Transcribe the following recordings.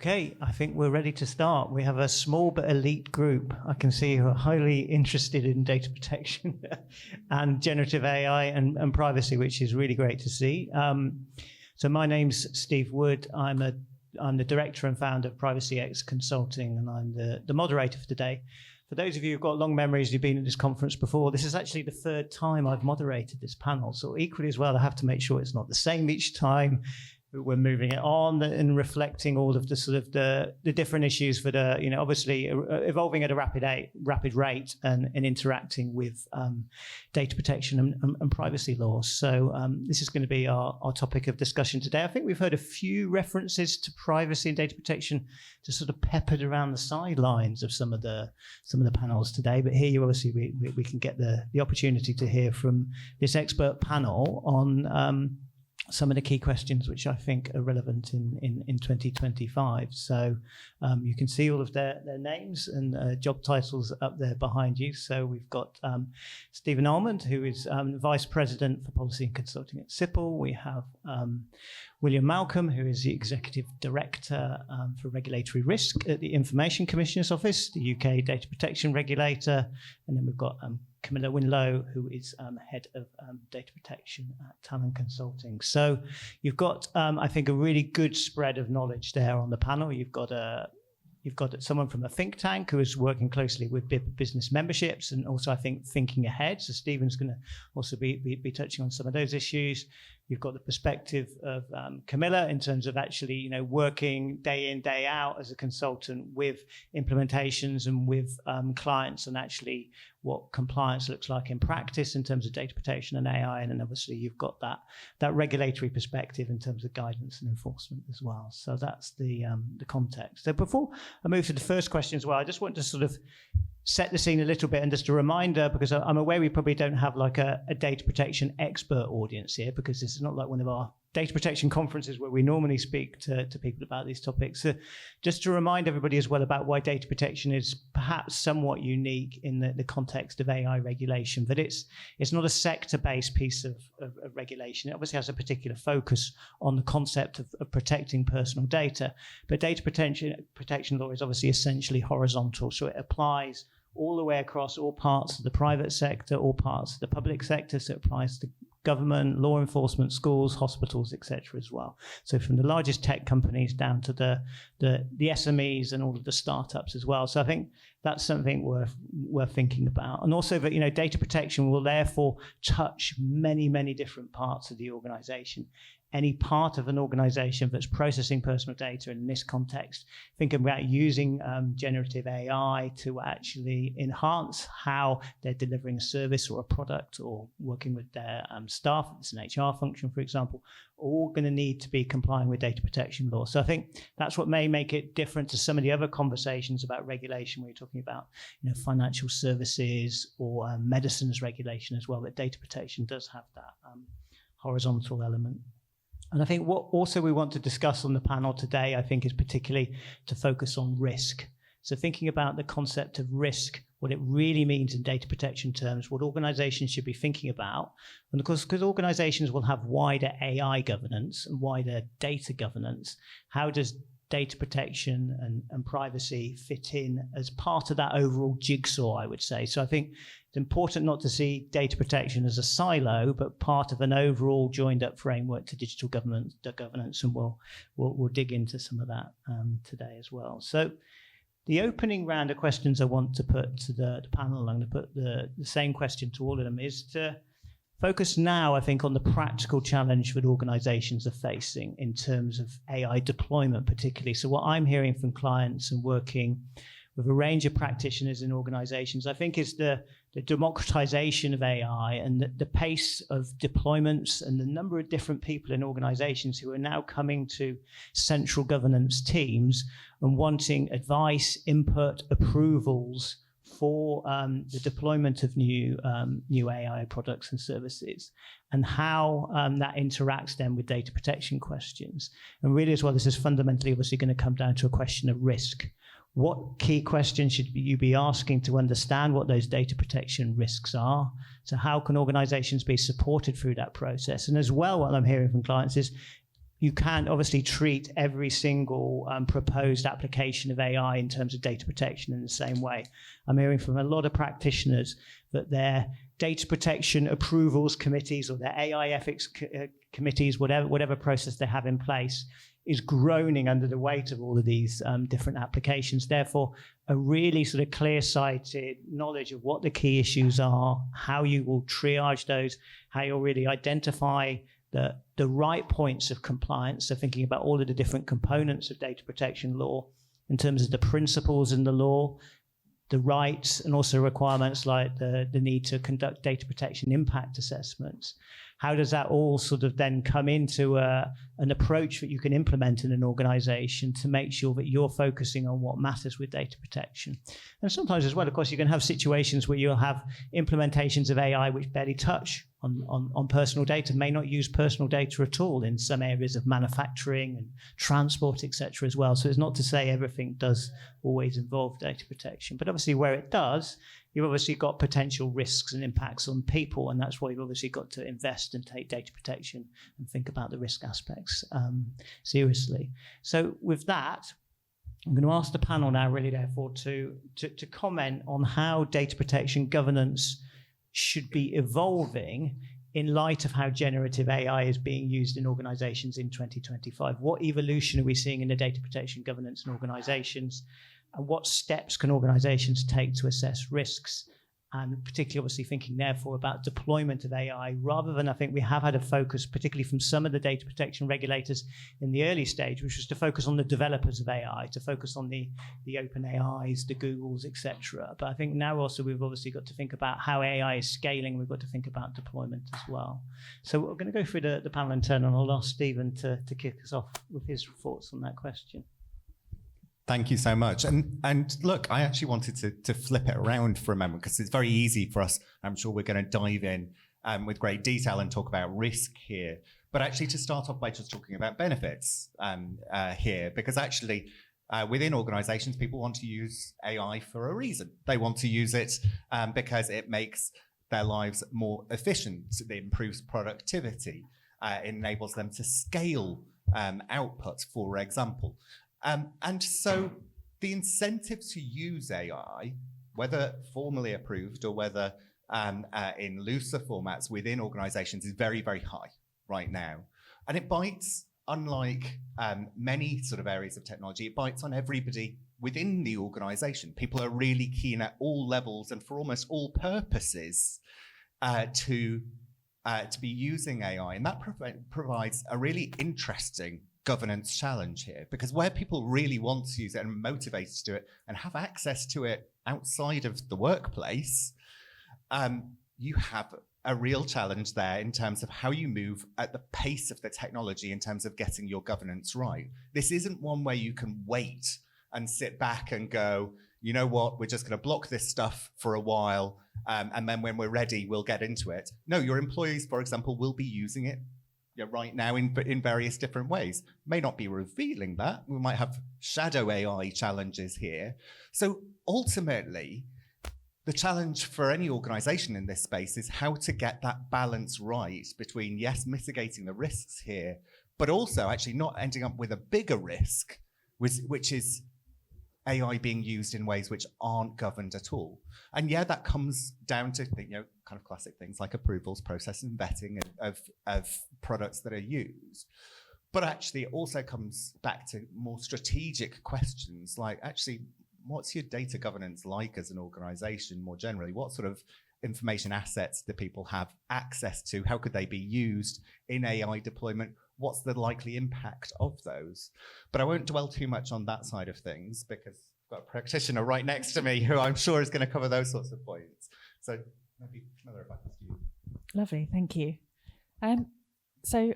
Okay, I think we're ready to start. We have a small but elite group. I can see who are highly interested in data protection and generative AI and privacy, which is really great to see. So my name's Steve Wood. I'm the director and founder of Privacy X Consulting, and I'm the moderator for today. For those of you who've got long memories, you've been at this conference before, this is actually the third time I've moderated this panel. So equally as well, I have to make sure it's not the same each time. We're moving it on and reflecting all of the sort of the different issues that are, obviously evolving at a rapid rate and interacting with data protection and privacy laws. So this is going to be our topic of discussion today. I think we've heard a few references to privacy and data protection just sort of peppered around the sidelines of some of the panels today. But here you obviously we can get the opportunity to hear from this expert panel on some of the key questions which I think are relevant in 2025. So you can see all of their names and job titles up there behind you. So we've got Stephen Almond, who is Vice President for Policy and Consulting at CIPL. We have William Malcolm, who is the Executive Director for Regulatory Risk at the Information Commissioner's Office, the UK Data Protection Regulator. And then we've got Camilla Winlow, who is head of data protection at Talent Consulting. So you've got, I think, a really good spread of knowledge there on the panel. You've got someone from a think tank who is working closely with business memberships and also, I think, thinking ahead. So Stephen's going to also be touching on some of those issues. You've got the perspective of Camilla in terms of actually, working day in, day out as a consultant with implementations and with clients, and actually what compliance looks like in practice in terms of data protection and AI. And then obviously you've got that regulatory perspective in terms of guidance and enforcement as well. So that's the context. So before I move to the first question as well, I just want to sort of set the scene a little bit, and just a reminder, because I'm aware we probably don't have like a data protection expert audience here, because this is not like one of our data protection conferences where we normally speak to people about these topics. So just to remind everybody as well about why data protection is perhaps somewhat unique in the context of AI regulation, that it's not a sector-based piece of regulation. It obviously has a particular focus on the concept of protecting personal data, but data protection law is obviously essentially horizontal, so it applies all the way across all parts of the private sector, all parts of the public sector, so it applies to government, law enforcement, schools, hospitals, etc. as well. So from the largest tech companies down to the SMEs and all of the startups as well. So I think that's something worth thinking about. And also that, data protection will therefore touch many, many different parts of the organization. Any part of an organization that's processing personal data, in this context, thinking about using generative AI to actually enhance how they're delivering a service or a product, or working with their staff, if it's an HR function, for example, all going to need to be complying with data protection law. So I think that's what may make it different to some of the other conversations about regulation, where you're talking about financial services or medicines regulation as well, that data protection does have that horizontal element. And I think what also we want to discuss on the panel today, I think, is particularly to focus on risk. So thinking about the concept of risk, what it really means in data protection terms, what organizations should be thinking about. And of course, because organizations will have wider AI governance and wider data governance, how does data protection and privacy fit in as part of that overall jigsaw, I would say. So I think it's important not to see data protection as a silo, but part of an overall joined up framework to digital governance, and we'll dig into some of that today as well. So the opening round of questions I want to put to the panel, I'm going to put the same question to all of them, is to focus now, I think, on the practical challenge that organizations are facing in terms of AI deployment particularly. So what I'm hearing from clients and working with a range of practitioners in organizations, I think, is the democratization of AI and the pace of deployments and the number of different people in organizations who are now coming to central governance teams and wanting advice, input, approvals for the deployment of new AI products and services, and how that interacts then with data protection questions. And really as well, this is fundamentally obviously going to come down to a question of risk. What key questions should you be asking to understand what those data protection risks are? So how can organizations be supported through that process? And as well, what I'm hearing from clients is, you can't obviously treat every single proposed application of AI in terms of data protection in the same way. I'm hearing from a lot of practitioners that their data protection approvals committees or their AI ethics committees, whatever process they have in place, is groaning under the weight of all of these different applications. Therefore, a really sort of clear-sighted knowledge of what the key issues are, how you will triage those, how you'll really identify the right points of compliance. So thinking about all of the different components of data protection law in terms of the principles in the law, the rights, and also requirements like the need to conduct data protection impact assessments. How does that all sort of then come into an approach that you can implement in an organization to make sure that you're focusing on what matters with data protection? And sometimes as well, of course, you can have situations where you'll have implementations of AI which barely touch on personal data, may not use personal data at all in some areas of manufacturing and transport, etc. as well. So it's not to say everything does always involve data protection, but obviously where it does, you've obviously got potential risks and impacts on people, and that's why you've obviously got to invest and take data protection and think about the risk aspects seriously. So with that, I'm going to ask the panel now really therefore to comment on how data protection governance should be evolving in light of how generative AI is being used in organizations in 2025. What evolution are we seeing in the data protection governance in organizations? And what steps can organizations take to assess risks? And particularly obviously thinking therefore about deployment of AI, rather than I think we have had a focus, particularly from some of the data protection regulators in the early stage, which was to focus on the developers of AI, to focus on the open AIs, the Googles, etc. But I think now also we've obviously got to think about how AI is scaling. We've got to think about deployment as well. So we're going to go through the panel in turn, and I'll ask Stephen to kick us off with his thoughts on that question. Thank you so much. And look, I actually wanted to flip it around for a moment because it's very easy for us. I'm sure we're going to dive in with great detail and talk about risk here. But actually to start off by just talking about benefits here, because actually within organizations, people want to use AI for a reason. They want to use it because it makes their lives more efficient. It improves productivity. It enables them to scale output, for example. And so the incentive to use AI, whether formally approved or whether in looser formats within organizations, is very, very high right now. And it bites, unlike many sort of areas of technology, it bites on everybody within the organization. People are really keen at all levels and for almost all purposes to be using AI. And that provides a really interesting governance challenge here, because where people really want to use it and are motivated to do it and have access to it outside of the workplace, you have a real challenge there in terms of how you move at the pace of the technology in terms of getting your governance right. This isn't one where you can wait and sit back and go, you know what, we're just going to block this stuff for a while, and then when we're ready, we'll get into it. No, your employees, for example, will be using it right now in various different ways. May not be revealing that. We might have shadow AI challenges here. So ultimately, the challenge for any organization in this space is how to get that balance right between, yes, mitigating the risks here, but also actually not ending up with a bigger risk, which is AI being used in ways which aren't governed at all. And yeah, that comes down to kind of classic things like approvals, process, and vetting of products that are used. But actually, it also comes back to more strategic questions like, actually, what's your data governance like as an organization more generally? What sort of information assets do people have access to? How could they be used in AI deployment? What's the likely impact of those? But I won't dwell too much on that side of things because I've got a practitioner right next to me who I'm sure is going to cover those sorts of points. So maybe Camilla, if I can ask you. Lovely, thank you. So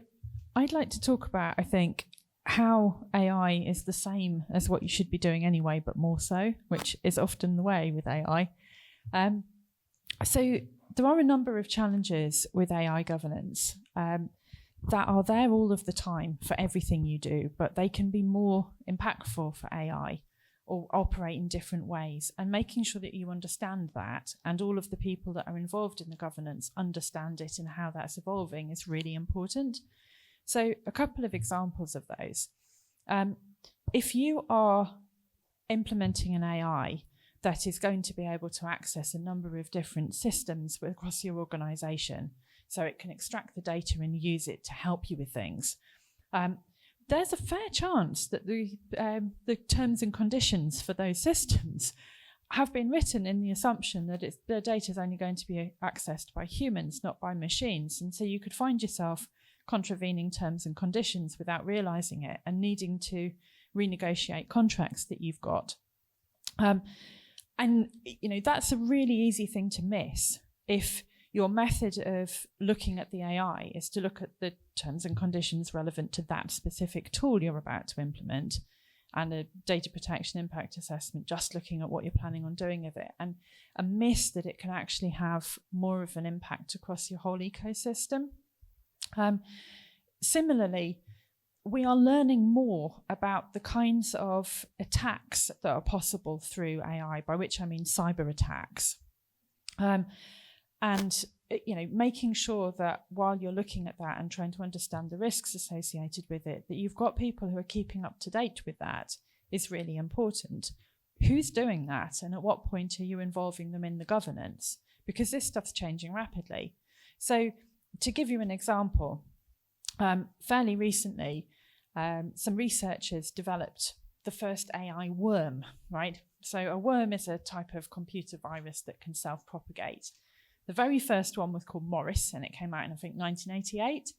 I'd like to talk about, I think, how AI is the same as what you should be doing anyway, but more so, which is often the way with AI. So there are a number of challenges with AI governance that are there all of the time for everything you do, but they can be more impactful for AI or operate in different ways. And making sure that you understand that and all of the people that are involved in the governance understand it and how that's evolving is really important. So a couple of examples of those. If you are implementing an AI that is going to be able to access a number of different systems across your organization, so it can extract the data and use it to help you with things, there's a fair chance that the terms and conditions for those systems have been written in the assumption that the data is only going to be accessed by humans, not by machines. And so you could find yourself contravening terms and conditions without realizing it and needing to renegotiate contracts that you've got. And that's a really easy thing to miss if your method of looking at the AI is to look at the terms and conditions relevant to that specific tool you're about to implement, and a data protection impact assessment just looking at what you're planning on doing with it, and miss that it can actually have more of an impact across your whole ecosystem. Similarly, we are learning more about the kinds of attacks that are possible through AI, by which I mean cyber attacks. And making sure that while you're looking at that and trying to understand the risks associated with it, that you've got people who are keeping up to date with that is really important. Who's doing that, and at what point are you involving them in the governance? Because this stuff's changing rapidly. So to give you an example, fairly recently, some researchers developed the first AI worm, right? So a worm is a type of computer virus that can self-propagate. The very first one was called Morris, and it came out in, I think, 1988.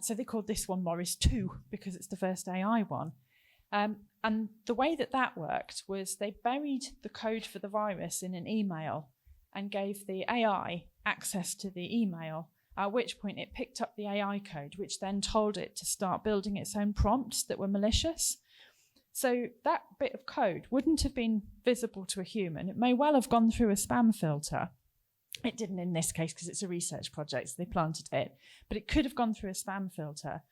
So they called this one Morris 2 because it's the first AI one. And the way that worked was they buried the code for the virus in an email and gave the AI access to the email, at which point it picked up the AI code, which then told it to start building its own prompts that were malicious. So that bit of code wouldn't have been visible to a human. It may well have gone through a spam filter. It didn't in this case because it's a research project, so they planted it. But it could have gone through a spam filter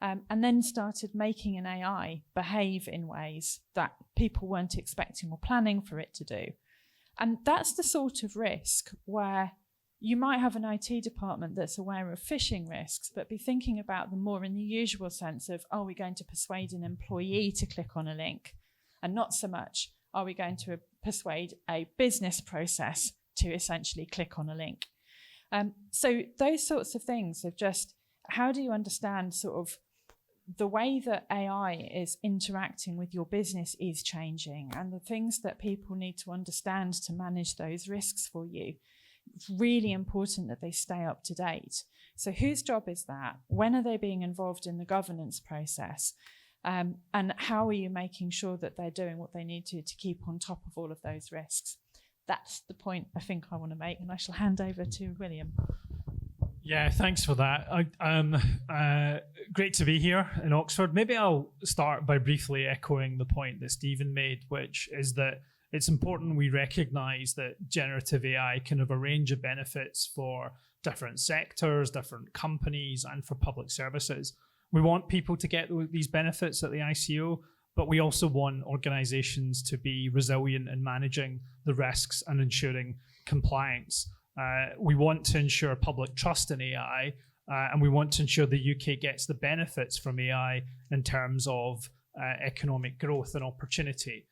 and then started making an AI behave in ways that people weren't expecting or planning for it to do. And that's the sort of risk where you might have an IT department that's aware of phishing risks, but be thinking about them more in the usual sense of, are we going to persuade an employee to click on a link? And not so much, are we going to persuade a business process to essentially click on a link? So those sorts of things of just, how do you understand sort of the way that AI is interacting with your business is changing, and the things that people need to understand to manage those risks for you. It's really important that they stay up to date. So whose job is that? When are they being involved in the governance process? And how are you making sure that they're doing what they need to keep on top of all of those risks? That's the point I think I want to make, and I shall hand over to William. Yeah, thanks for that. Great to be here in Oxford. Maybe I'll start by briefly echoing the point that Stephen made, which is that it's important we recognise that generative AI can have a range of benefits for different sectors, different companies, and for public services. We want people to get these benefits at the ICO, but we also want organisations to be resilient in managing the risks and ensuring compliance. We want to ensure public trust in AI, and we want to ensure the UK gets the benefits from AI in terms of economic growth and opportunity.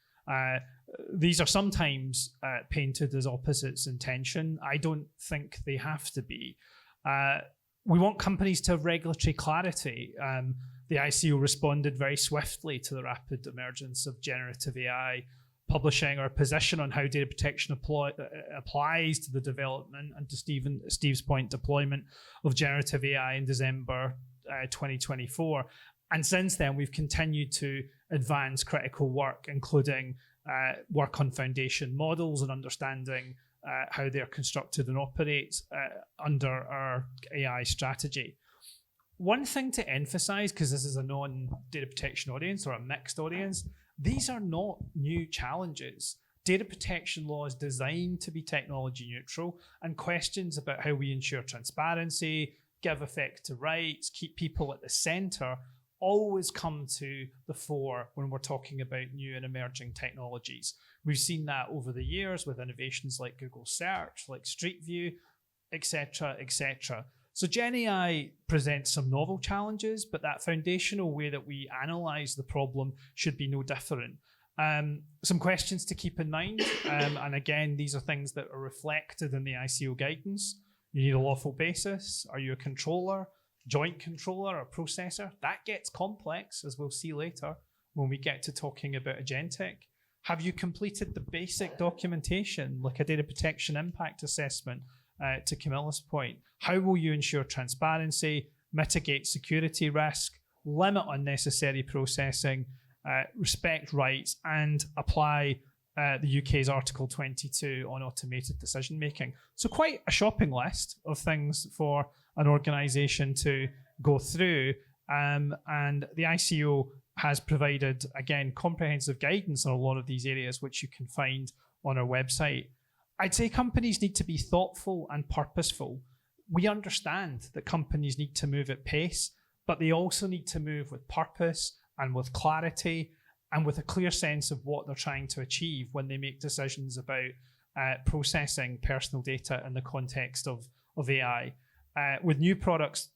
These are sometimes painted as opposites in tension. I don't think they have to be. We want companies to have regulatory clarity. The ICO responded very swiftly to the rapid emergence of generative AI, publishing our position on how data protection applies to the development and, to Steve's point, deployment of generative AI in December 2024. And since then, we've continued to advance critical work, including work on foundation models and understanding how they're constructed and operate under our AI strategy. One thing to emphasize, because this is a non-data protection audience or a mixed audience, these are not new challenges. Data protection law is designed to be technology neutral, and questions about how we ensure transparency, give effect to rights, keep people at the centre, always come to the fore when we're talking about new and emerging technologies. We've seen that over the years with innovations like Google Search, like Street View, etc., etc. So Gen AI presents some novel challenges, but that foundational way that we analyze the problem should be no different. Some questions to keep in mind, and again, these are things that are reflected in the ICO guidance. You need a lawful basis. Are you a controller, joint controller, or processor? That gets complex, as we'll see later when we get to talking about agentic. Have you completed the basic documentation, like a data protection impact assessment, to Camilla's point? How will you ensure transparency, mitigate security risk, limit unnecessary processing, respect rights, and apply the UK's Article 22 on automated decision making? So quite a shopping list of things for an organisation to go through. And the ICO has provided, again, comprehensive guidance on a lot of these areas, which you can find on our website. I'd say companies need to be thoughtful and purposeful. We understand that companies need to move at pace, but they also need to move with purpose and with clarity and with a clear sense of what they're trying to achieve when they make decisions about processing personal data in the context of AI. With new products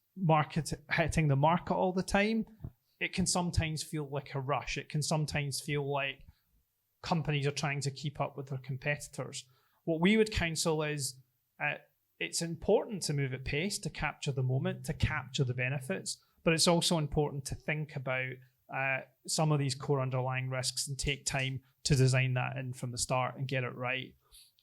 hitting the market all the time, it can sometimes feel like a rush. It can sometimes feel like companies are trying to keep up with their competitors. What we would counsel is it's important to move at pace, to capture the moment, to capture the benefits, but it's also important to think about some of these core underlying risks and take time to design that in from the start and get it right.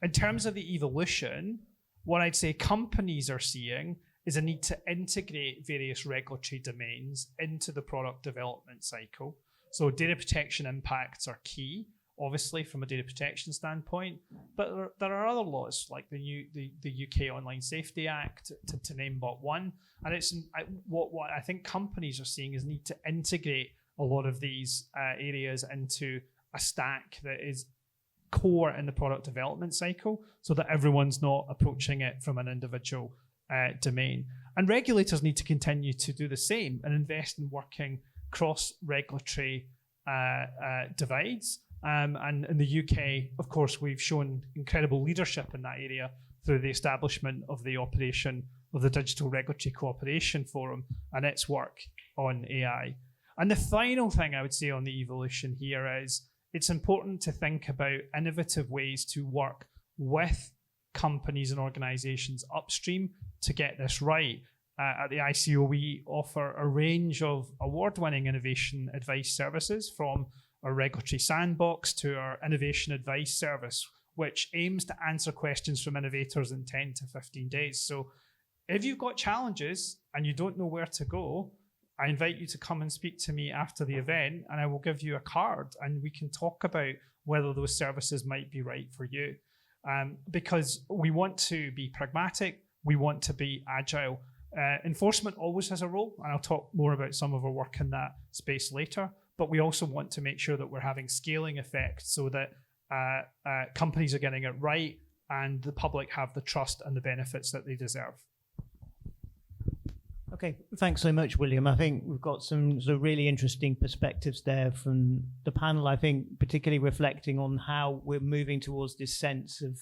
In terms of the evolution, what I'd say companies are seeing is a need to integrate various regulatory domains into the product development cycle. So data protection impacts are key, obviously from a data protection standpoint, but there are other laws like the UK Online Safety Act, to name but one. And it's what I think companies are seeing is need to integrate a lot of these areas into a stack that is core in the product development cycle, so that everyone's not approaching it from an individual domain. And regulators need to continue to do the same and invest in working cross-regulatory divides. And in the UK, of course, we've shown incredible leadership in that area through the establishment of the operation of the Digital Regulatory Cooperation Forum and its work on AI. And the final thing I would say on the evolution here is it's important to think about innovative ways to work with companies and organizations upstream to get this right. At the ICO, we offer a range of award-winning innovation advice services, from our regulatory sandbox to our innovation advice service, which aims to answer questions from innovators in 10 to 15 days. So if you've got challenges and you don't know where to go, I invite you to come and speak to me after the event, and I will give you a card and we can talk about whether those services might be right for you. Because we want to be pragmatic, we want to be agile. Enforcement always has a role, and I'll talk more about some of our work in that space later, but we also want to make sure that we're having scaling effects so that companies are getting it right and the public have the trust and the benefits that they deserve. Okay, thanks so much, William. I think we've got some sort of really interesting perspectives there from the panel. I think particularly reflecting on how we're moving towards this sense of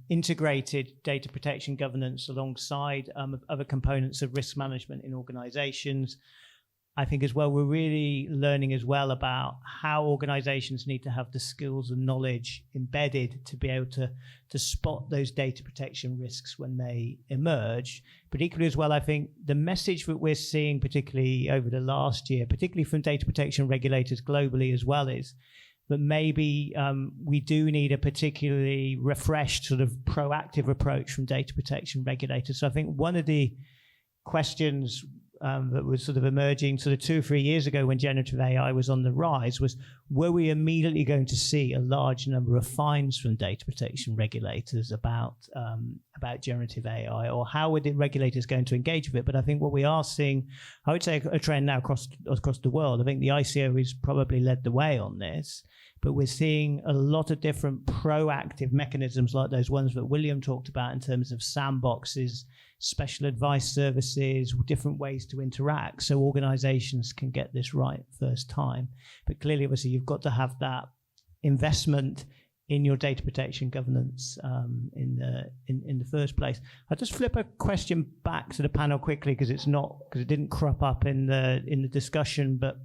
integrated data protection governance alongside other components of risk management in organizations. I think as well, we're really learning as well about how organizations need to have the skills and knowledge embedded to be able to spot those data protection risks when they emerge. But equally as well, I think the message that we're seeing, particularly over the last year, particularly from data protection regulators globally as well, is that maybe we do need a particularly refreshed sort of proactive approach from data protection regulators. So I think one of the questions that was sort of emerging sort of 2 or 3 years ago when generative AI was on the rise was, were we immediately going to see a large number of fines from data protection regulators about generative AI, or how were the regulators going to engage with it? But I think what we are seeing, I would say a trend now across the world. I think the ICO has probably led the way on this, but we're seeing a lot of different proactive mechanisms like those ones that William talked about in terms of sandboxes, special advice services, different ways to interact so organizations can get this right first time. But clearly, obviously, you've got to have that investment in your data protection governance in the first place. I'll just flip a question back to the panel quickly because it didn't crop up in the discussion, but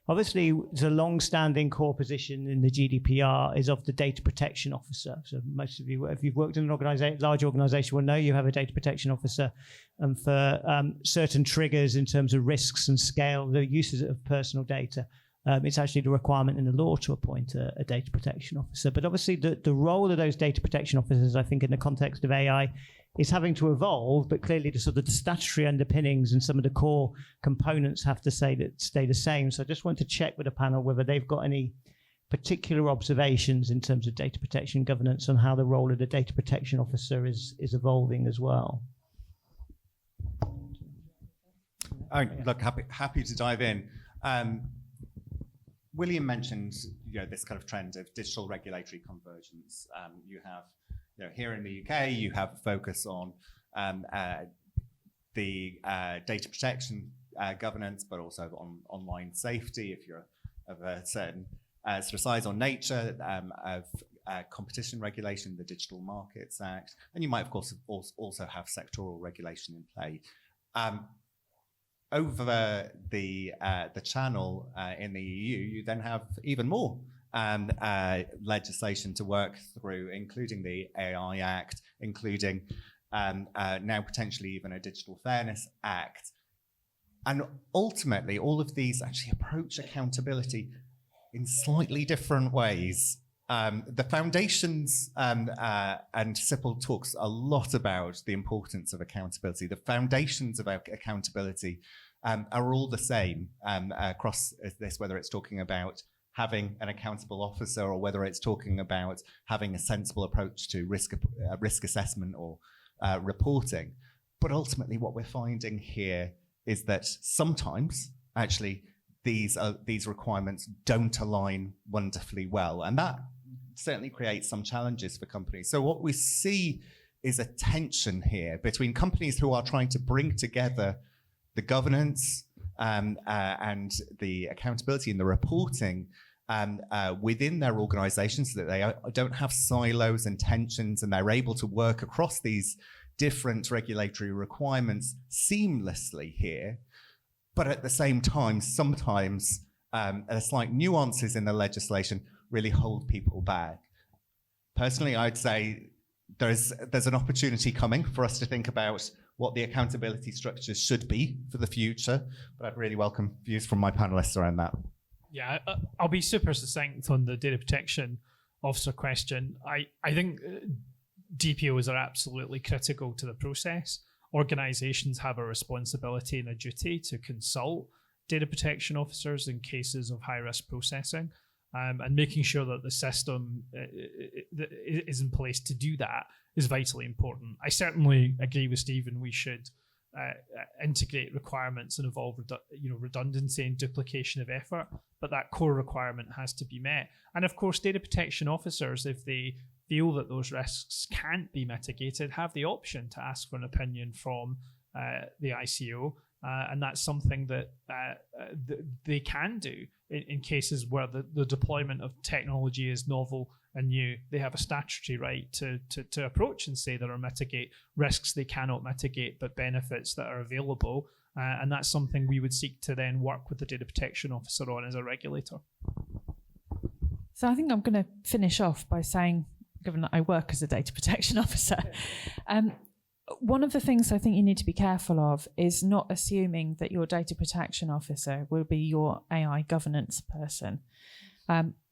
obviously there's a long-standing core position in the GDPR is of the data protection officer. So most of you, if you've worked in an large organization, will know you have a data protection officer, and for certain triggers in terms of risks and scale, the uses of personal data. It's actually the requirement in the law to appoint a data protection officer. But obviously the role of those data protection officers, I think in the context of AI, is having to evolve, but clearly the sort of the statutory underpinnings and some of the core components have to stay the same. So I just want to check with the panel whether they've got any particular observations in terms of data protection governance and how the role of the data protection officer is evolving as well. Look, happy to dive in. William mentioned, this kind of trend of digital regulatory convergence. You have, here in the UK, you have a focus on the data protection governance, but also on online safety. If you're of a certain sort of size or nature, of competition regulation, the Digital Markets Act, and you might, of course, also have sectoral regulation in play. Over the channel in the EU, you then have even more legislation to work through, including the AI Act, including now potentially even a Digital Fairness Act. And ultimately, all of these actually approach accountability in slightly different ways. The foundations, and Sipil talks a lot about the importance of accountability. The foundations of accountability are all the same across this, whether it's talking about having an accountable officer or whether it's talking about having a sensible approach to risk assessment or reporting. But ultimately, what we're finding here is that sometimes, actually, these requirements don't align wonderfully well, and that certainly creates some challenges for companies. So what we see is a tension here between companies who are trying to bring together the governance and the accountability and the reporting within their organizations, so that they don't have silos and tensions, and they're able to work across these different regulatory requirements seamlessly here. But at the same time, sometimes slight nuances in the legislation really hold people back. Personally, I'd say there's an opportunity coming for us to think about what the accountability structures should be for the future, but I'd really welcome views from my panelists around that. Yeah, I'll be super succinct on the data protection officer question. I think DPOs are absolutely critical to the process. Organizations have a responsibility and a duty to consult data protection officers in cases of high-risk processing, and making sure that the system is in place to do that is vitally important. I certainly agree with Stephen. We should integrate requirements and involve redundancy and duplication of effort, but that core requirement has to be met. And of course, data protection officers, if they feel that those risks can't be mitigated, have the option to ask for an opinion from the ICO, and that's something that they can do in cases where the deployment of technology is novel and new. They have a statutory right to approach and say there are mitigate risks they cannot mitigate, but benefits that are available, and that's something we would seek to then work with the data protection officer on as a regulator. So I think I'm going to finish off by saying, given that I work as a data protection officer, one of the things I think you need to be careful of is not assuming that your data protection officer will be your AI governance person,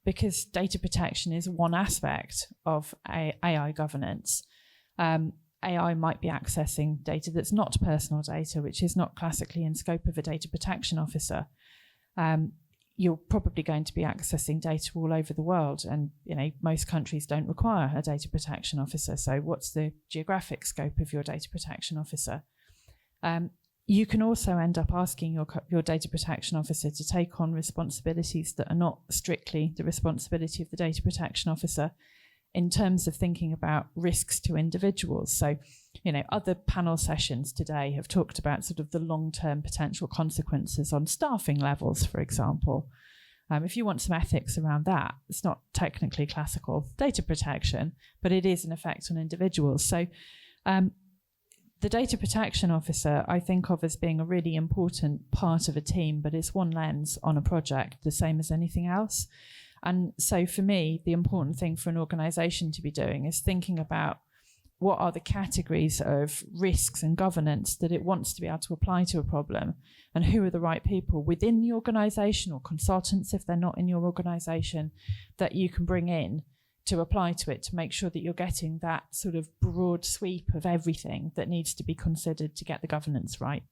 because data protection is one aspect of AI governance. AI might be accessing data that's not personal data, which is not classically in scope of a data protection officer. You're probably going to be accessing data all over the world, and most countries don't require a data protection officer. So what's the geographic scope of your data protection officer? You can also end up asking your data protection officer to take on responsibilities that are not strictly the responsibility of the data protection officer, in terms of thinking about risks to individuals. So, other panel sessions today have talked about sort of the long-term potential consequences on staffing levels, for example. If you want some ethics around that, it's not technically classical data protection, but it is an effect on individuals. So the data protection officer I think of as being a really important part of a team, but it's one lens on a project, the same as anything else. And so for me, the important thing for an organisation to be doing is thinking about what are the categories of risks and governance that it wants to be able to apply to a problem, and who are the right people within the organisation, or consultants if they're not in your organisation, that you can bring in to apply to it, to make sure that you're getting that sort of broad sweep of everything that needs to be considered to get the governance right.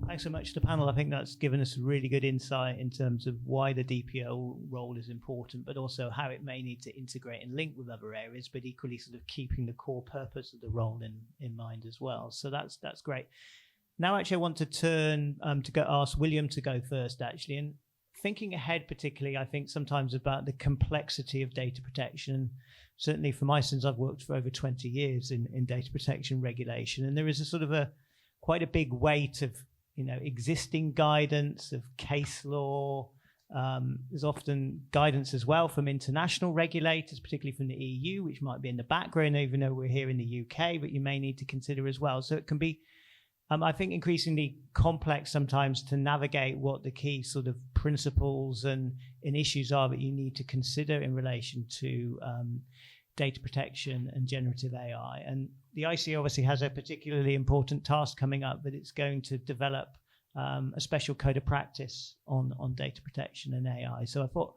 Thanks so much to the panel. I think that's given us really good insight in terms of why the DPO role is important, but also how it may need to integrate and link with other areas, but equally sort of keeping the core purpose of the role in mind as well. So that's great. Now, actually, I want to turn ask William to go first, actually. And thinking ahead, particularly, I think sometimes about the complexity of data protection. Certainly for my sins, I've worked for over 20 years in data protection regulation, and there is a sort of quite a big weight of existing guidance, of case law. There's often guidance as well from international regulators, particularly from the EU, which might be in the background, even though we're here in the UK, but you may need to consider as well. So it can be, I think, increasingly complex sometimes to navigate what the key sort of principles and issues are that you need to consider in relation to data protection and generative AI. And the ICO obviously has a particularly important task coming up, that it's going to develop a special code of practice on data protection and AI. So I thought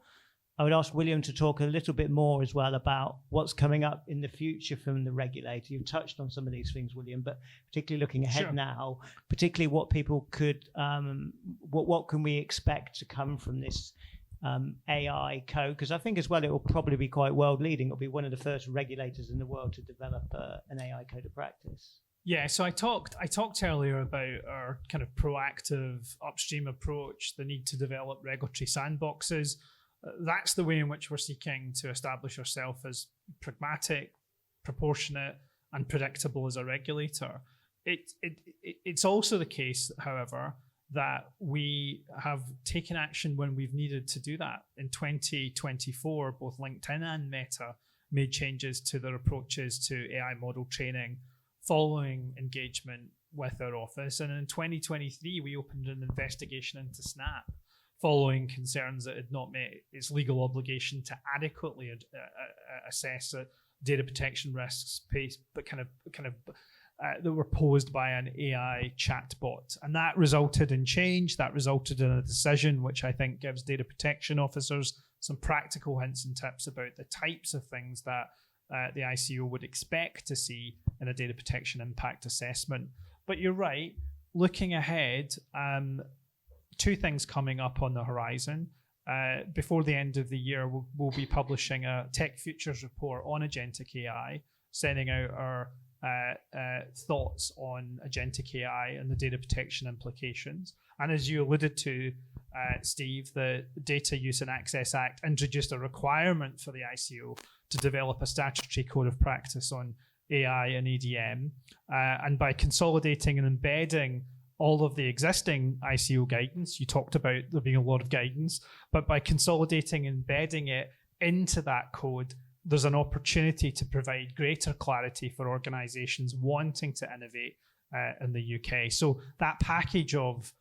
I would ask William to talk a little bit more as well about what's coming up in the future from the regulator. You've touched on some of these things, William, but particularly looking ahead now, particularly what people could, what can we expect to come from this AI code? Because I think as well it will probably be quite world leading. It'll be one of the first regulators in the world to develop an AI code of practice. Yeah, so I talked earlier about our kind of proactive upstream approach, the need to develop regulatory sandboxes. That's the way in which we're seeking to establish ourselves as pragmatic, proportionate, and predictable as a regulator. It's also the case, however, that we have taken action when we've needed to do that. In 2024, both LinkedIn and Meta made changes to their approaches to AI model training following engagement with our office. And in 2023, we opened an investigation into Snap following concerns that it had not met its legal obligation to adequately assess data protection risks, but that were posed by an AI chatbot. And that resulted in change, that resulted in a decision which I think gives data protection officers some practical hints and tips about the types of things that the ICO would expect to see in a data protection impact assessment. But you're right, looking ahead, two things coming up on the horizon. Before the end of the year, we'll be publishing a Tech Futures report on agentic AI, sending out our thoughts on agentic AI and the data protection implications. And as you alluded to, Steve, the Data Use and Access Act introduced a requirement for the ICO to develop a statutory code of practice on AI and ADM. And by consolidating and embedding all of the existing ICO guidance, you talked about there being a lot of guidance, but by consolidating and embedding it into that code, there's an opportunity to provide greater clarity for organizations wanting to innovate in the UK. So that package of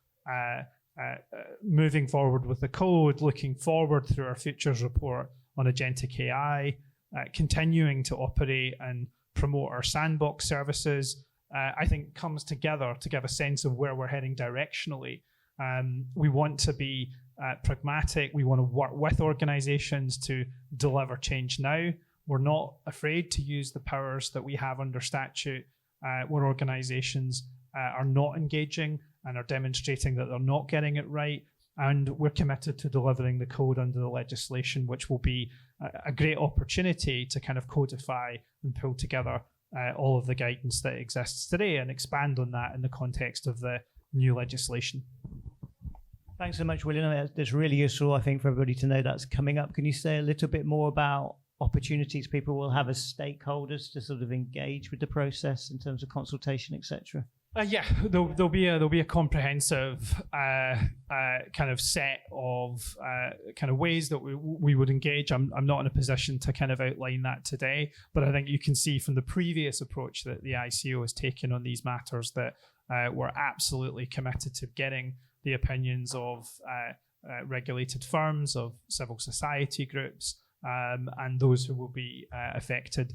moving forward with the code, looking forward through our futures report on agentic AI, continuing to operate and promote our sandbox services, I think comes together to give a sense of where we're heading directionally. We want to be pragmatic. We want to work with organizations to deliver change now. We're not afraid to use the powers that we have under statute where organizations are not engaging and are demonstrating that they're not getting it right. And we're committed to delivering the code under the legislation, which will be a great opportunity to kind of codify and pull together all of the guidance that exists today and expand on that in the context of the new legislation. Thanks so much, William. That's really useful, I think, for everybody to know that's coming up. Can you say a little bit more about opportunities people will have as stakeholders to sort of engage with the process in terms of consultation, etc.? Yeah, there'll be a comprehensive kind of set of kind of ways that we would engage. I'm not in a position to kind of outline that today, but I think you can see from the previous approach that the ICO has taken on these matters that we're absolutely committed to getting the opinions of regulated firms, of civil society groups, and those who will be affected.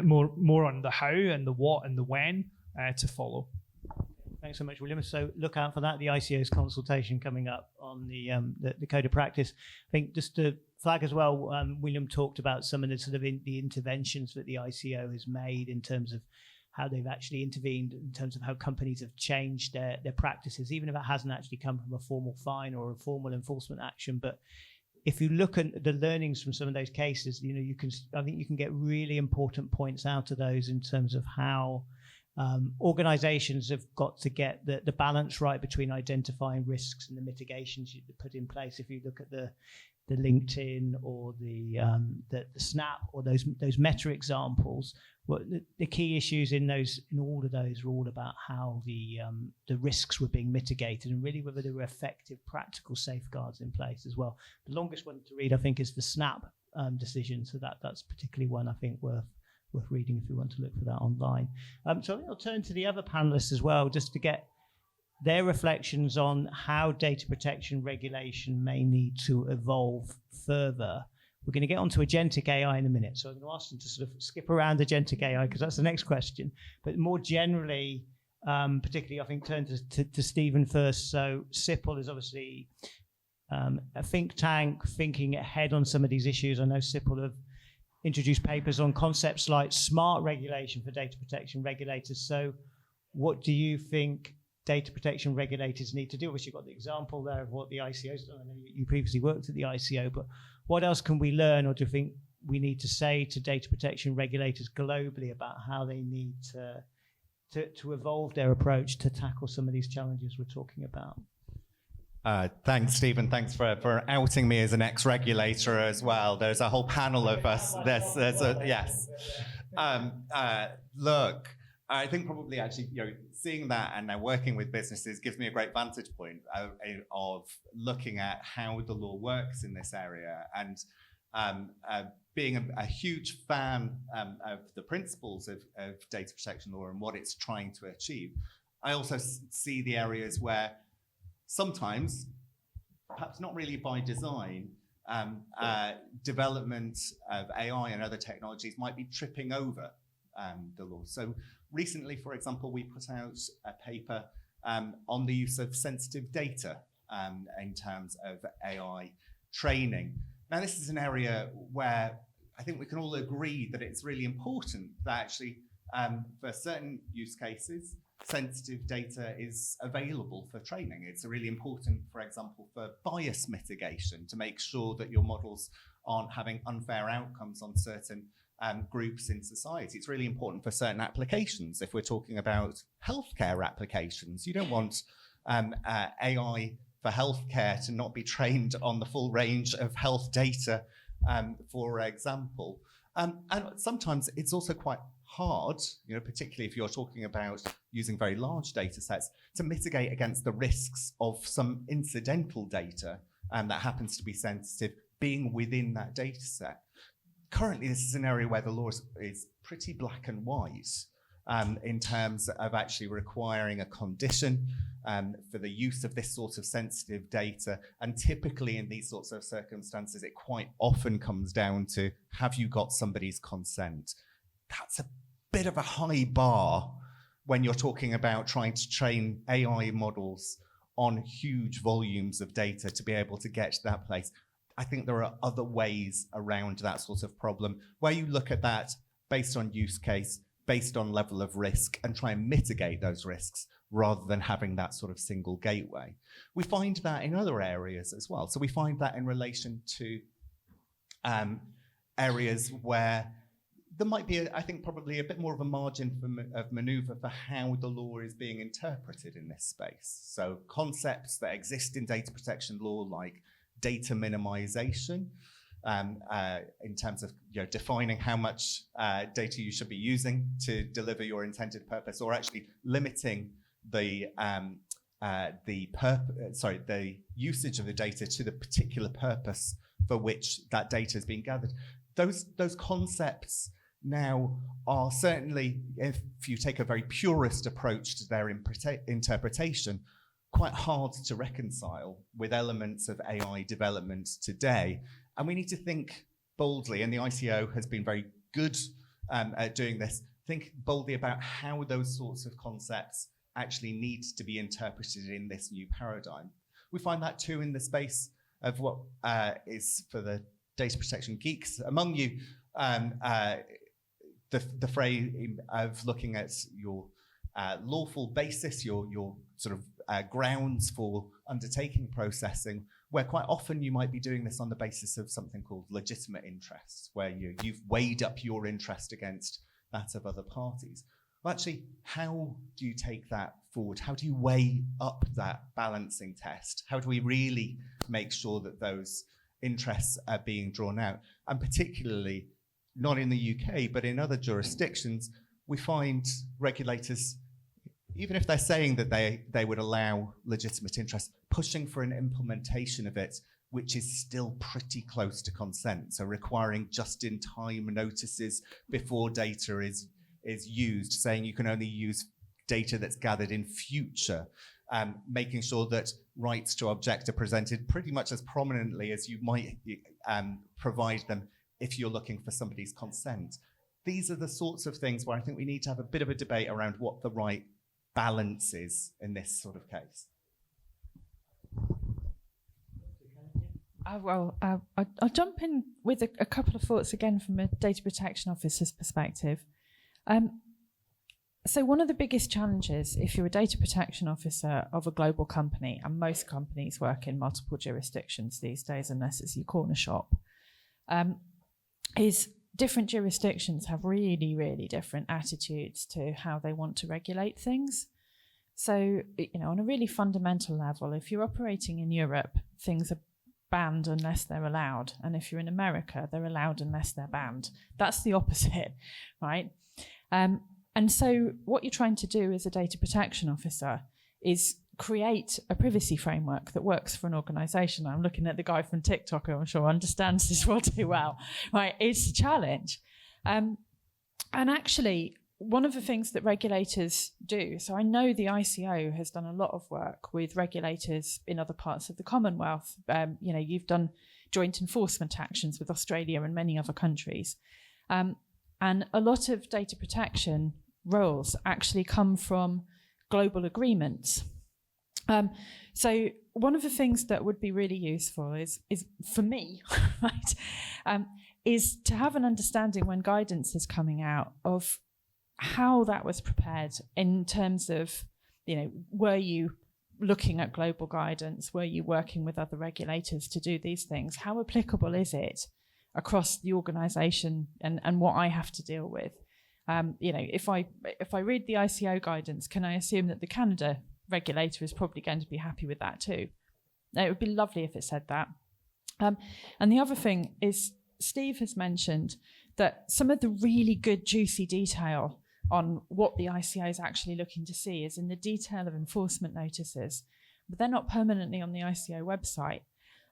More on the how and the what and the when to follow. Thanks so much, William. So look out for that. The ICO's consultation coming up on the code of practice. I think just to flag as well, William talked about some of the sort of the interventions that the ICO has made in terms of how they've actually intervened, in terms of how companies have changed their practices, even if it hasn't actually come from a formal fine or a formal enforcement action. But if you look at the learnings from some of those cases, I think you can get really important points out of those in terms of how organizations have got to get the balance right between identifying risks and the mitigations you put in place. If you look at the LinkedIn or the Snap or those Meta examples, well, the key issues in all of those are all about how the risks were being mitigated and really whether there were effective practical safeguards in place as well. The longest one to read, I think, is the Snap decision. So that's particularly one I think worth reading if you want to look for that online. So I think I'll turn to the other panelists as well, just to get their reflections on how data protection regulation may need to evolve further. We're going to get onto agentic AI in a minute, so I'm going to ask them to sort of skip around agentic AI because that's the next question. But more generally, particularly I think turn to Stephen first. So SIPL is obviously a think tank thinking ahead on some of these issues. I know SIPL have introduced papers on concepts like smart regulation for data protection regulators. So what do you think data protection regulators need to do? Obviously, you've got the example there of what the ICO's done. I know you previously worked at the ICO, but what else can we learn, or do you think we need to say to data protection regulators globally about how they need to evolve their approach to tackle some of these challenges we're talking about? Thanks, Stephen. Thanks for outing me as an ex-regulator as well. There's a whole panel of us. Yes. Look, I think probably actually, seeing that and now working with businesses gives me a great vantage point of looking at how the law works in this area, and being a huge fan of the principles of data protection law and what it's trying to achieve. I also see the areas where sometimes, perhaps not really by design, development of AI and other technologies might be tripping over the law. So recently, for example, we put out a paper on the use of sensitive data in terms of AI training. Now, this is an area where I think we can all agree that it's really important that actually for certain use cases, sensitive data is available for training. It's really important, for example, for bias mitigation, to make sure that your models aren't having unfair outcomes on certain groups in society. It's really important for certain applications. If we're talking about healthcare applications, you don't want AI for healthcare to not be trained on the full range of health data, for example. And sometimes it's also quite hard, particularly if you're talking about using very large data sets, to mitigate against the risks of some incidental data that happens to be sensitive being within that data set. Currently, this is an area where the law is pretty black and white in terms of actually requiring a condition for the use of this sort of sensitive data. And typically in these sorts of circumstances, it quite often comes down to, have you got somebody's consent? That's a bit of a high bar when you're talking about trying to train AI models on huge volumes of data to be able to get to that place. I think there are other ways around that sort of problem where you look at that based on use case, based on level of risk, and try and mitigate those risks rather than having that sort of single gateway. We find that in other areas as well. So we find that in relation to areas where there might be, I think, probably a bit more of a margin of maneuver for how the law is being interpreted in this space. So concepts that exist in data protection law, like data minimization, in terms of defining how much data you should be using to deliver your intended purpose, or actually limiting the usage of the data to the particular purpose for which that data is being gathered. Those concepts now are certainly, if you take a very purist approach to their interpretation, quite hard to reconcile with elements of AI development today. And we need to think boldly, and the ICO has been very good at doing this, think boldly about how those sorts of concepts actually need to be interpreted in this new paradigm. We find that too in the space of what is, for the data protection geeks among you, the frame of looking at your lawful basis, your sort of grounds for undertaking processing, where quite often you might be doing this on the basis of something called legitimate interests, where you've weighed up your interest against that of other parties. Well, actually, how do you take that forward? How do you weigh up that balancing test? How do we really make sure that those interests are being drawn out? And particularly, not in the UK, but in other jurisdictions, we find regulators, even if they're saying that they would allow legitimate interests, pushing for an implementation of it which is still pretty close to consent, so requiring just-in-time notices before data is used, saying you can only use data that's gathered in future, making sure that rights to object are presented pretty much as prominently as you might provide them if you're looking for somebody's consent. These are the sorts of things where I think we need to have a bit of a debate around what the right balance is in this sort of case. I'll jump in with a couple of thoughts again from a data protection officer's perspective. So one of the biggest challenges if you're a data protection officer of a global company, and most companies work in multiple jurisdictions these days unless it's your corner shop, is different jurisdictions have really, really different attitudes to how they want to regulate things. So, on a really fundamental level, if you're operating in Europe, things are banned unless they're allowed. And if you're in America, they're allowed unless they're banned. That's the opposite, right? And so what you're trying to do as a data protection officer is create a privacy framework that works for an organization. I'm looking at the guy from TikTok who I'm sure understands this all too well, right? It's a challenge. And actually, one of the things that regulators do, so I know the ICO has done a lot of work with regulators in other parts of the Commonwealth. You've done joint enforcement actions with Australia and many other countries. And a lot of data protection rules actually come from global agreements. So one of the things that would be really useful is for me, right, is to have an understanding when guidance is coming out of how that was prepared in terms of, were you looking at global guidance? Were you working with other regulators to do these things? How applicable is it across the organisation and what I have to deal with? If I read the ICO guidance, can I assume that the Canada regulator is probably going to be happy with that too? It would be lovely if it said that. And the other thing is, Steve has mentioned that some of the really good juicy detail on what the ICO is actually looking to see is in the detail of enforcement notices, but they're not permanently on the ICO website.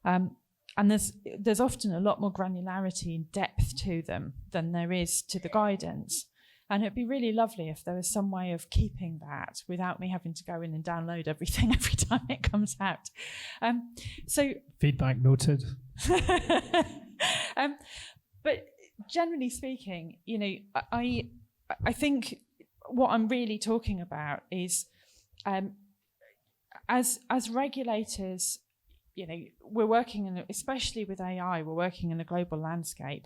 And there's often a lot more granularity and depth to them than there is to the guidance. And it'd be really lovely if there was some way of keeping that without me having to go in and download everything every time it comes out. So feedback noted. But generally speaking, I think what I'm really talking about is as regulators, we're working in, especially with AI, we're working in a global landscape.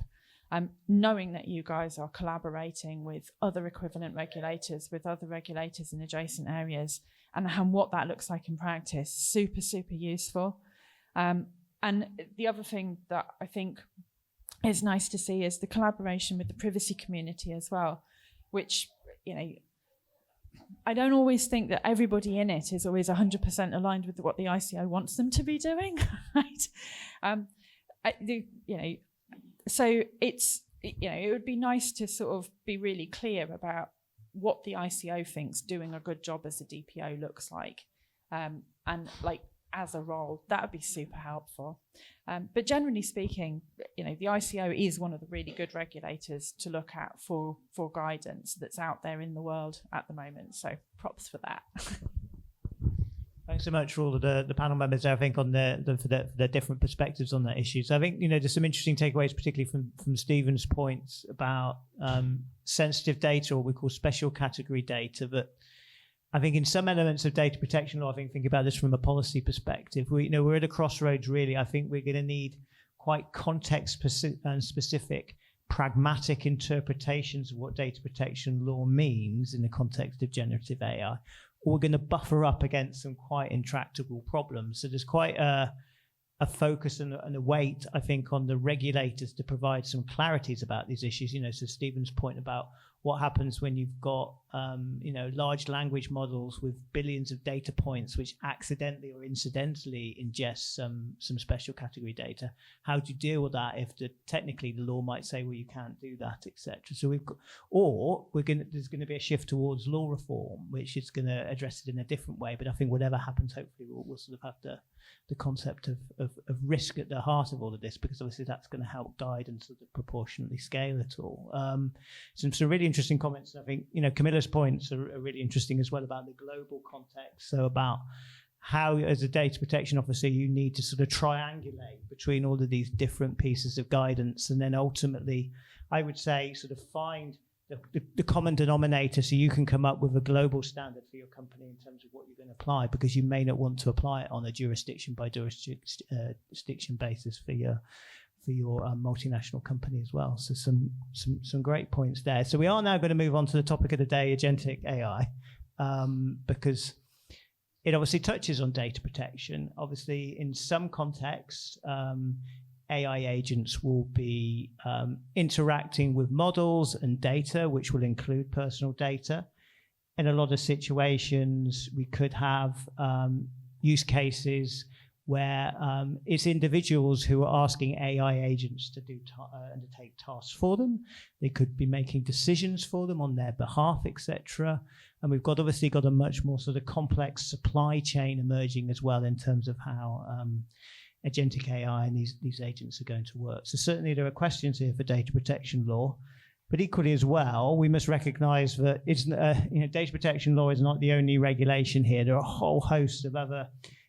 Knowing that you guys are collaborating with other equivalent regulators, with other regulators in adjacent areas, and what that looks like in practice, super, super useful. And the other thing that I think is nice to see is the collaboration with the privacy community as well, which, I don't always think that everybody in it is always 100% aligned with what the ICO wants them to be doing, right? So it's, it would be nice to sort of be really clear about what the ICO thinks doing a good job as a DPO looks like, and like as a role, that would be super helpful. But generally speaking, the ICO is one of the really good regulators to look at for guidance that's out there in the world at the moment. So props for that. Thanks so much for all of the panel members, I think, on their different perspectives on that issue. So I think, there's some interesting takeaways, particularly from Stephen's points about sensitive data, or what we call special category data. But I think in some elements of data protection law, I think about this from a policy perspective. We're at a crossroads, really. I think we're going to need quite context-specific, pragmatic interpretations of what data protection law means in the context of generative AI. Or we're going to buffer up against some quite intractable problems. So there's quite a focus and a weight, I think, on the regulators to provide some clarities about these issues. So Stephen's point about what happens when you've got, large language models with billions of data points, which accidentally or incidentally ingest some special category data. How do you deal with that if technically the law might say, well, you can't do that, etc. So there's going to be a shift towards law reform, which is going to address it in a different way. But I think whatever happens, hopefully we'll sort of have the concept of risk at the heart of all of this, because obviously that's going to help guide and sort of proportionately scale it all. Some really interesting comments. I think, Camilla's points are really interesting as well about the global context. So about how, as a data protection officer, you need to sort of triangulate between all of these different pieces of guidance, and then ultimately, I would say, sort of find the common denominator, so you can come up with a global standard for your company in terms of what you're going to apply, because you may not want to apply it on a jurisdiction by jurisdiction basis for your multinational company as well. So some great points there. So we are now going to move on to the topic of the day, agentic AI, because it obviously touches on data protection. Obviously, in some contexts, AI agents will be interacting with models and data, which will include personal data. In a lot of situations, we could have use cases where it's individuals who are asking AI agents to undertake tasks for them. They could be making decisions for them on their behalf, etc. And we've obviously got a much more sort of complex supply chain emerging as well in terms of how agentic AI and these agents are going to work. So certainly there are questions here for data protection law, but equally as well, we must recognize that data protection law is not the only regulation here. There are a whole host of other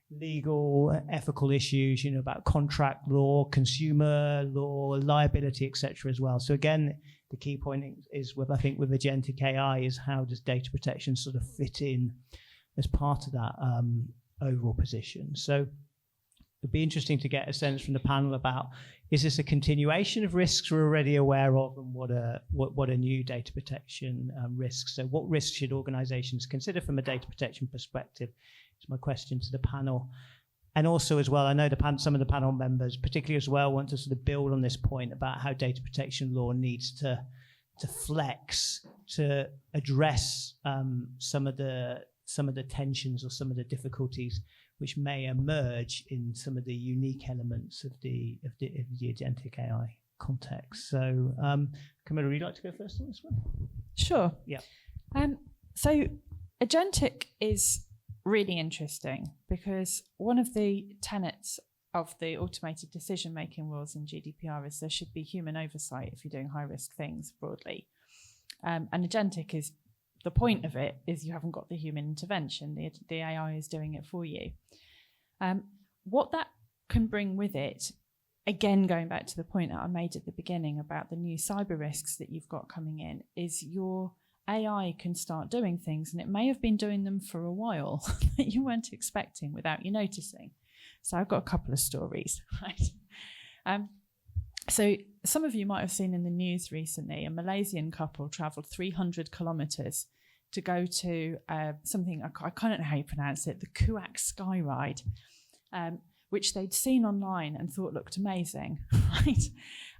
legal, ethical issues, about contract law, consumer law, liability, etc. as well. So again, the key point is I think with agentic AI is how does data protection sort of fit in as part of that overall position. So it'd be interesting to get a sense from the panel about, is this a continuation of risks we're already aware of, and what are new data protection risks? So what risks should organizations consider from a data protection perspective? Is my question to the panel. And also as well, I know some of the panel members particularly as well want to sort of build on this point about how data protection law needs to flex to address some of the tensions or some of the difficulties which may emerge in some of the unique elements of the agentic AI context. So, Camilla, would you like to go first on this one? Sure. Yeah. So, agentic is really interesting because one of the tenets of the automated decision-making rules in GDPR is there should be human oversight if you're doing high-risk things broadly. And agentic is, the point of it is you haven't got the human intervention. The AI is doing it for you. What that can bring with it, again, going back to the point that I made at the beginning about the new cyber risks that you've got coming in, is your AI can start doing things, and it may have been doing them for a while that you weren't expecting without you noticing. So I've got a couple of stories, right? So some of you might have seen in the news recently, a Malaysian couple travelled 300 kilometres to go to something, I can't know how you pronounce it, the Kuak Sky Ride, which they'd seen online and thought looked amazing, right?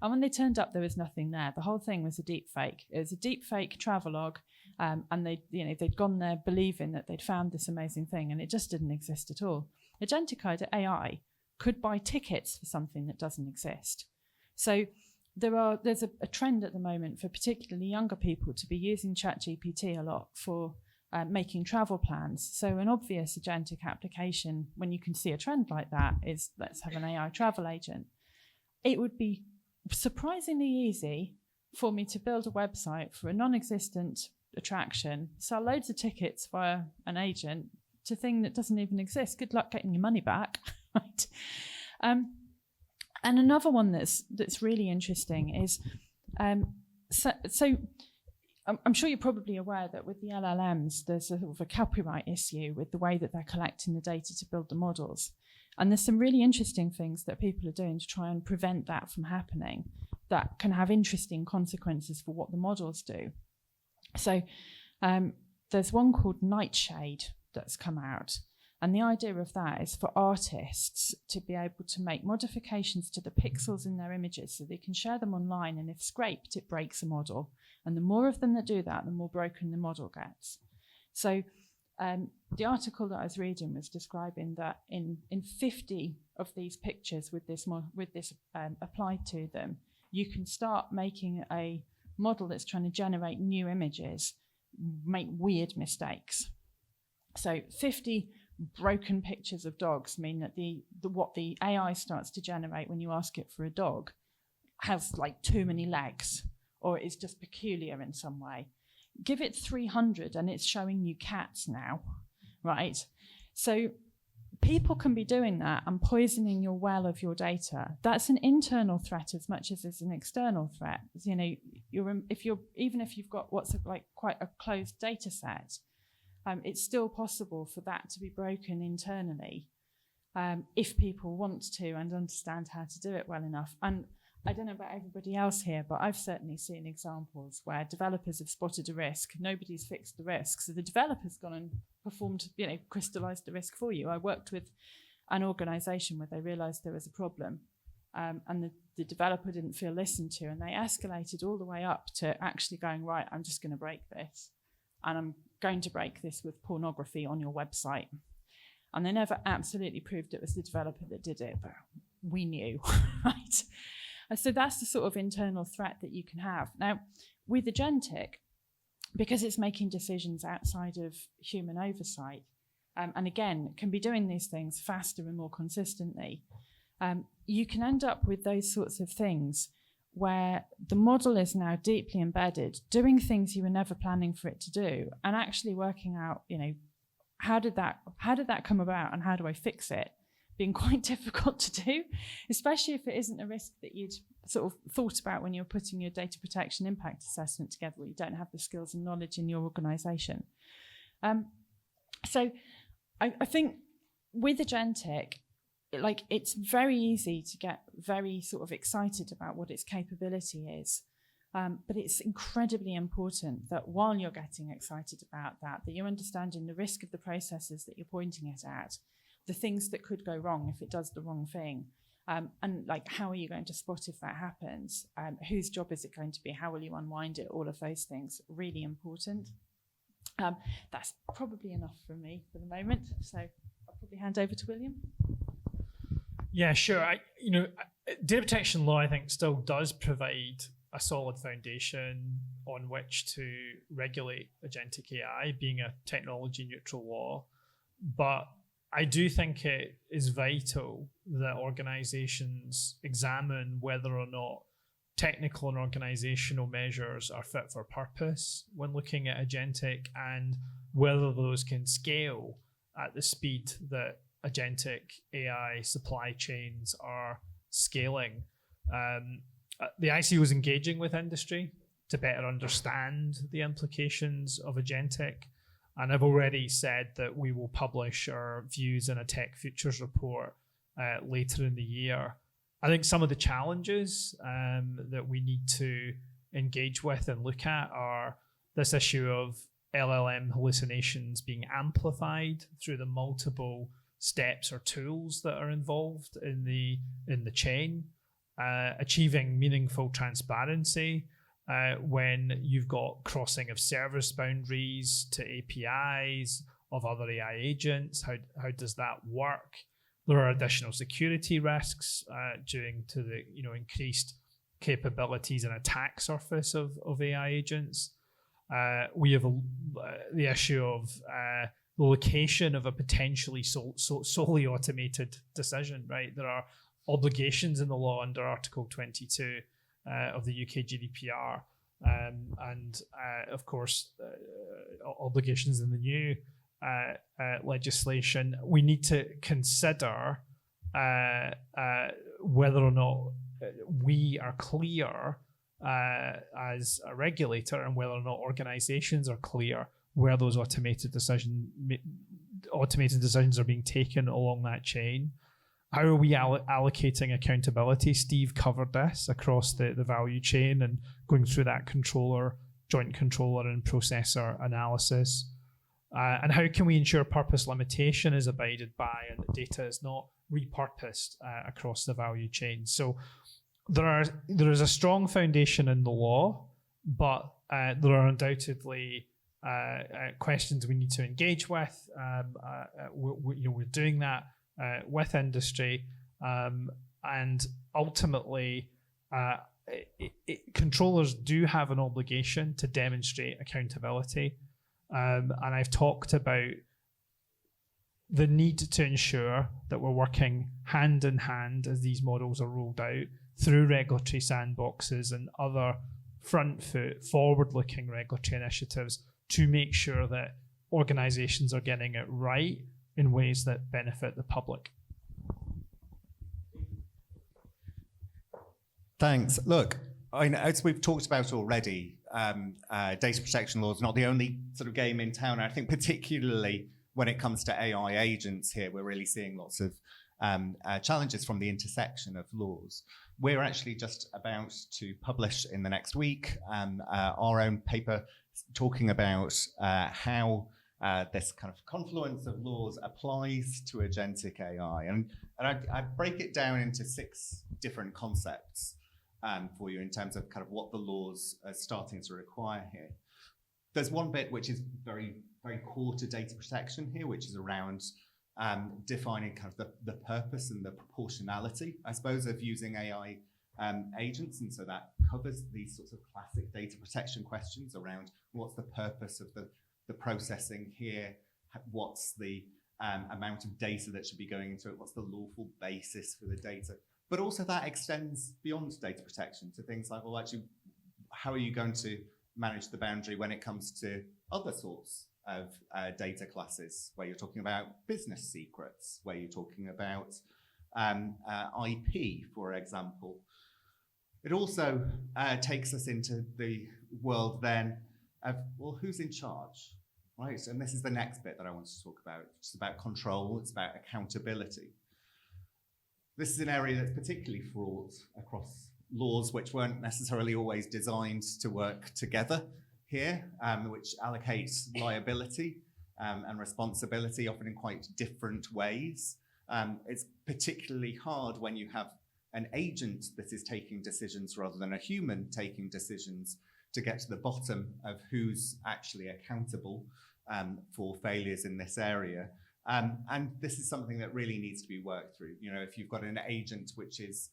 And when they turned up, there was nothing there. The whole thing was a deep fake. It was a deep fake travelogue, and they'd gone there believing that they'd found this amazing thing, and it just didn't exist at all. Agentic AI could buy tickets for something that doesn't exist. So there's a trend at the moment for particularly younger people to be using ChatGPT a lot for making travel plans. So an obvious agentic application, when you can see a trend like that, is let's have an AI travel agent. It would be surprisingly easy for me to build a website for a non-existent attraction, sell loads of tickets via an agent to a thing that doesn't even exist. Good luck getting your money back, right? And another one that's really interesting is, so I'm sure you're probably aware that with the LLMs, there's a sort of a copyright issue with the way that they're collecting the data to build the models. And there's some really interesting things that people are doing to try and prevent that from happening that can have interesting consequences for what the models do. So there's one called Nightshade that's come out. And the idea of that is for artists to be able to make modifications to the pixels in their images so they can share them online. And if scraped, it breaks a model. And the more of them that do that, the more broken the model gets. So the article that I was reading was describing that in 50 of these pictures with this applied to them, you can start making a model that's trying to generate new images make weird mistakes. So 50 broken pictures of dogs mean that what the AI starts to generate when you ask it for a dog has like too many legs, or is just peculiar in some way. Give it 300 and it's showing you cats now, right? So people can be doing that and poisoning your well of your data. That's an internal threat as much as it's an external threat. You know, even if you've got what's like quite a closed data set, it's still possible for that to be broken internally if people want to and understand how to do it well enough. And I don't know about everybody else here, but I've certainly seen examples where developers have spotted a risk, nobody's fixed the risk, so the developer's gone and performed, crystallized the risk for you. I worked with an organization where they realized there was a problem, and the developer didn't feel listened to, and they escalated all the way up to actually going, right, I'm just going to break this, and I'm going to break this with pornography on your website. And they never absolutely proved it was the developer that did it, but we knew, right? So that's the sort of internal threat that you can have. Now, with agentic, because it's making decisions outside of human oversight, and again, can be doing these things faster and more consistently, you can end up with those sorts of things where the model is now deeply embedded, doing things you were never planning for it to do, and actually working out, how did that come about and how do I fix it? Being quite difficult to do, especially if it isn't a risk that you'd sort of thought about when you're putting your data protection impact assessment together, where you don't have the skills and knowledge in your organization. So I think with agentic, it's very easy to get very sort of excited about what its capability is. But it's incredibly important that while you're getting excited about that you're understanding the risk of the processes that you're pointing it at, the things that could go wrong if it does the wrong thing. And how are you going to spot if that happens? Whose job is it going to be? How will you unwind it? All of those things, really important. That's probably enough from me for the moment. So I'll probably hand over to William. Yeah, sure. Data protection law, I think, still does provide a solid foundation on which to regulate agentic AI, being a technology neutral law. But I do think it is vital that organizations examine whether or not technical and organizational measures are fit for purpose when looking at agentic, and whether those can scale at the speed that agentic AI supply chains are scaling. The ICO is engaging with industry to better understand the implications of agentic. And I've already said that we will publish our views in a Tech Futures report later in the year. I think some of the challenges that we need to engage with and look at are this issue of LLM hallucinations being amplified through the multiple steps or tools that are involved in the chain, achieving meaningful transparency when you've got crossing of service boundaries to APIs of other AI agents. How does that work? There are additional security risks due to the increased capabilities and attack surface of AI agents. We have the issue of the location of a potentially solely automated decision, right? There are obligations in the law under Article 22 of the UK GDPR, and of course, obligations in the new legislation. We need to consider whether or not we are clear as a regulator, and whether or not organizations are clear where those automated decisions are being taken along that chain. How are we allocating accountability? Steve covered this across the value chain and going through that joint controller and processor analysis. And how can we ensure purpose limitation is abided by and that data is not repurposed across the value chain? So there is a strong foundation in the law, but there are undoubtedly questions we need to engage with. We're doing that with industry, and ultimately, controllers do have an obligation to demonstrate accountability. And I've talked about the need to ensure that we're working hand in hand as these models are rolled out through regulatory sandboxes and other front foot, forward-looking regulatory initiatives to make sure that organizations are getting it right in ways that benefit the public. Thanks. Look, as we've talked about already, data protection law is not the only sort of game in town. I think particularly when it comes to AI agents here, we're really seeing lots of challenges from the intersection of laws. We're actually just about to publish in the next week our own paper talking about how this kind of confluence of laws applies to agentic AI. And I break it down into 6 different concepts for you in terms of kind of what the laws are starting to require here. There's one bit which is very, very core to data protection here, which is around defining kind of the purpose and the proportionality, I suppose, of using AI agents. And so that covers these sorts of classic data protection questions around what's the purpose of the processing here, what's the amount of data that should be going into it, what's the lawful basis for the data. But also that extends beyond data protection to things like, well, actually, how are you going to manage the boundary when it comes to other sorts of data classes, where you're talking about business secrets, where you're talking about IP, for example. It also takes us into the world then of, well, who's in charge, right? And this is the next bit that I want to talk about. It's about control, it's about accountability. This is an area that's particularly fraught across laws which weren't necessarily always designed to work together here, which allocates liability and responsibility often in quite different ways. It's particularly hard when you have an agent that is taking decisions rather than a human taking decisions to get to the bottom of who's actually accountable for failures in this area. And this is something that really needs to be worked through. You know, if you've got an agent which is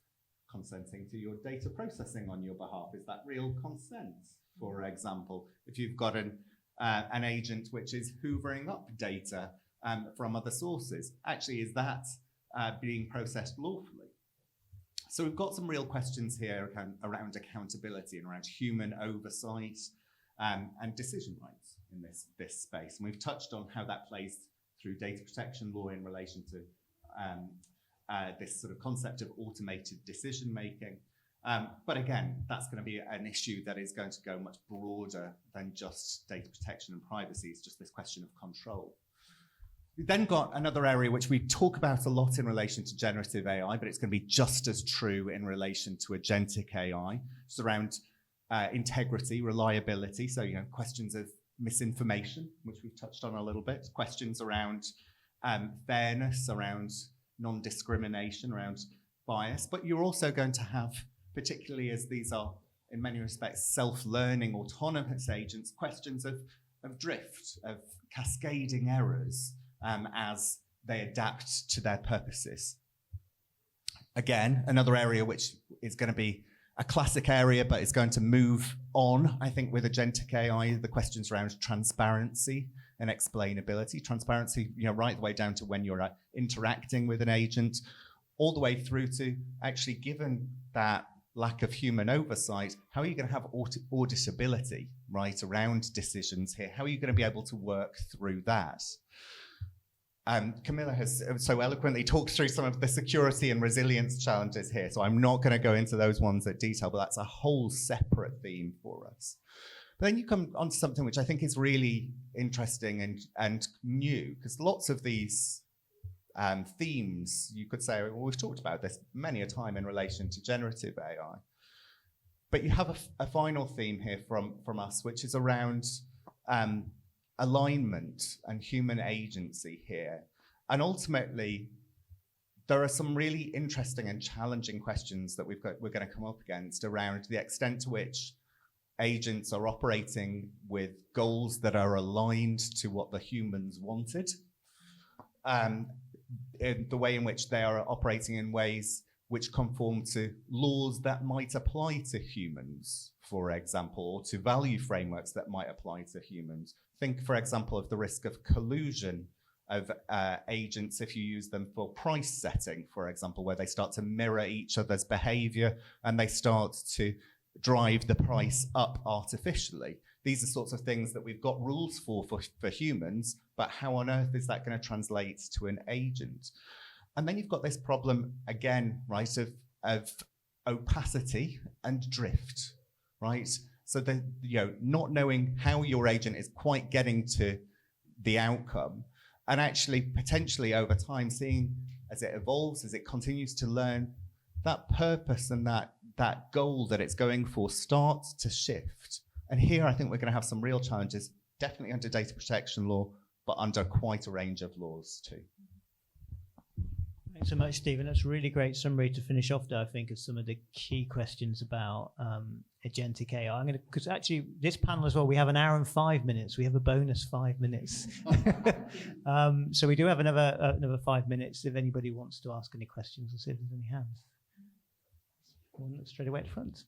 consenting to your data processing on your behalf, is that real consent, for example? If you've got an agent which is hoovering up data from other sources, actually, is that being processed lawfully? So we've got some real questions here around accountability and around human oversight and decision rights in this space. And we've touched on how that plays through data protection law in relation to this sort of concept of automated decision making. But again, that's going to be an issue that is going to go much broader than just data protection and privacy. It's just this question of control. We've then got another area which we talk about a lot in relation to generative AI, but it's going to be just as true in relation to agentic AI. It's around integrity, reliability. So, you know, questions of misinformation, which we've touched on a little bit. Questions around fairness, around non-discrimination, around bias. But you're also going to have, particularly as these are in many respects self-learning autonomous agents, questions of drift, of cascading errors as they adapt to their purposes. Again, another area which is going to be a classic area, but it's going to move on, I think, with agentic AI, the questions around transparency and explainability. Transparency, right the way down to when you're interacting with an agent, all the way through to actually, given that lack of human oversight, how are you going to have auditability, right, around decisions here? How are you going to be able to work through that? Camilla has so eloquently talked through some of the security and resilience challenges here, so I'm not going to go into those ones in detail, but that's a whole separate theme for us. But then you come onto something which I think is really interesting and new, because lots of these themes, you could say, well, we've talked about this many a time in relation to generative AI, but you have a final theme here from us, which is around alignment and human agency here. And ultimately, there are some really interesting and challenging questions that we're going to come up against around the extent to which agents are operating with goals that are aligned to what the humans wanted, in the way in which they are operating in ways which conform to laws that might apply to humans, for example, or to value frameworks that might apply to humans. Think, for example, of the risk of collusion of agents if you use them for price setting, for example, where they start to mirror each other's behavior and they start to drive the price up artificially. These are sorts of things that we've got rules for humans, but how on earth is that going to translate to an agent? And then you've got this problem again, right, of opacity and drift, right? So not knowing how your agent is quite getting to the outcome, and actually potentially over time seeing as it evolves, as it continues to learn, that purpose and that goal that it's going for starts to shift. And here I think we're going to have some real challenges, definitely under data protection law, but under quite a range of laws too. Thanks so much, Stephen. That's a really great summary to finish off there, I think, of some of the key questions about agentic AI. Because actually this panel as well, we have an hour and 5 minutes. We have a bonus 5 minutes. So we do have another 5 minutes if anybody wants to ask any questions or see if there's any hands. One straight away at the front.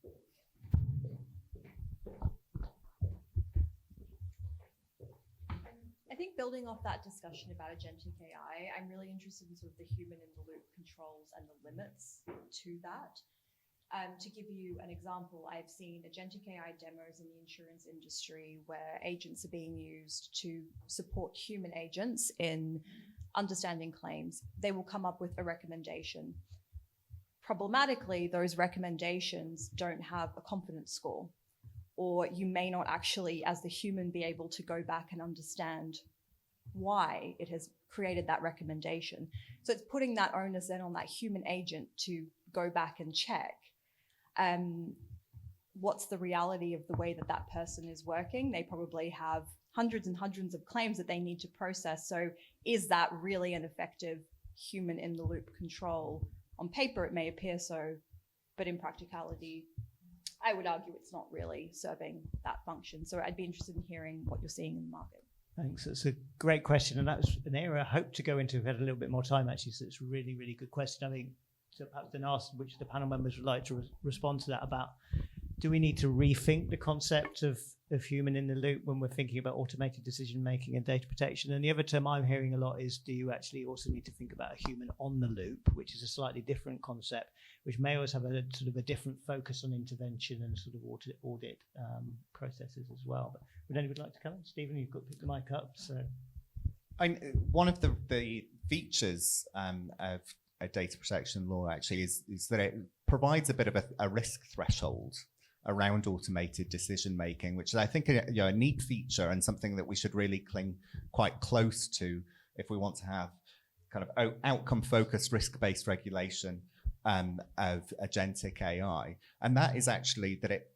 I think building off that discussion about agentic AI, I'm really interested in sort of the human in the loop controls and the limits to that. To give you an example, I've seen agentic AI demos in the insurance industry where agents are being used to support human agents in understanding claims. They will come up with a recommendation. Problematically, those recommendations don't have a confidence score, or you may not actually, as the human, be able to go back and understand why it has created that recommendation. So it's putting that onus then on that human agent to go back and check what's the reality of the way that that person is working. They probably have hundreds and hundreds of claims that they need to process. So is that really an effective human in the loop control? On paper, it may appear so, but in practicality, I would argue it's not really serving that function. So I'd be interested in hearing what you're seeing in the market. Thanks. That's a great question. And that's an area I hope to go into. We've had a little bit more time, actually. So it's a really, really good question. I think, so perhaps then ask which the panel members would like to respond to that about, do we need to rethink the concept of human in the loop when we're thinking about automated decision making and data protection? And the other term I'm hearing a lot is, do you actually also need to think about a human on the loop, which is a slightly different concept, which may always have a sort of a different focus on intervention and sort of audit processes as well. But would anybody like to come in? Stephen, you've got to pick the mic up. So, one of the features of a data protection law actually is that it provides a bit of a risk threshold around automated decision making, which is, I think, a neat feature and something that we should really cling quite close to if we want to have kind of outcome focused, risk based regulation of agentic AI. And that is actually that it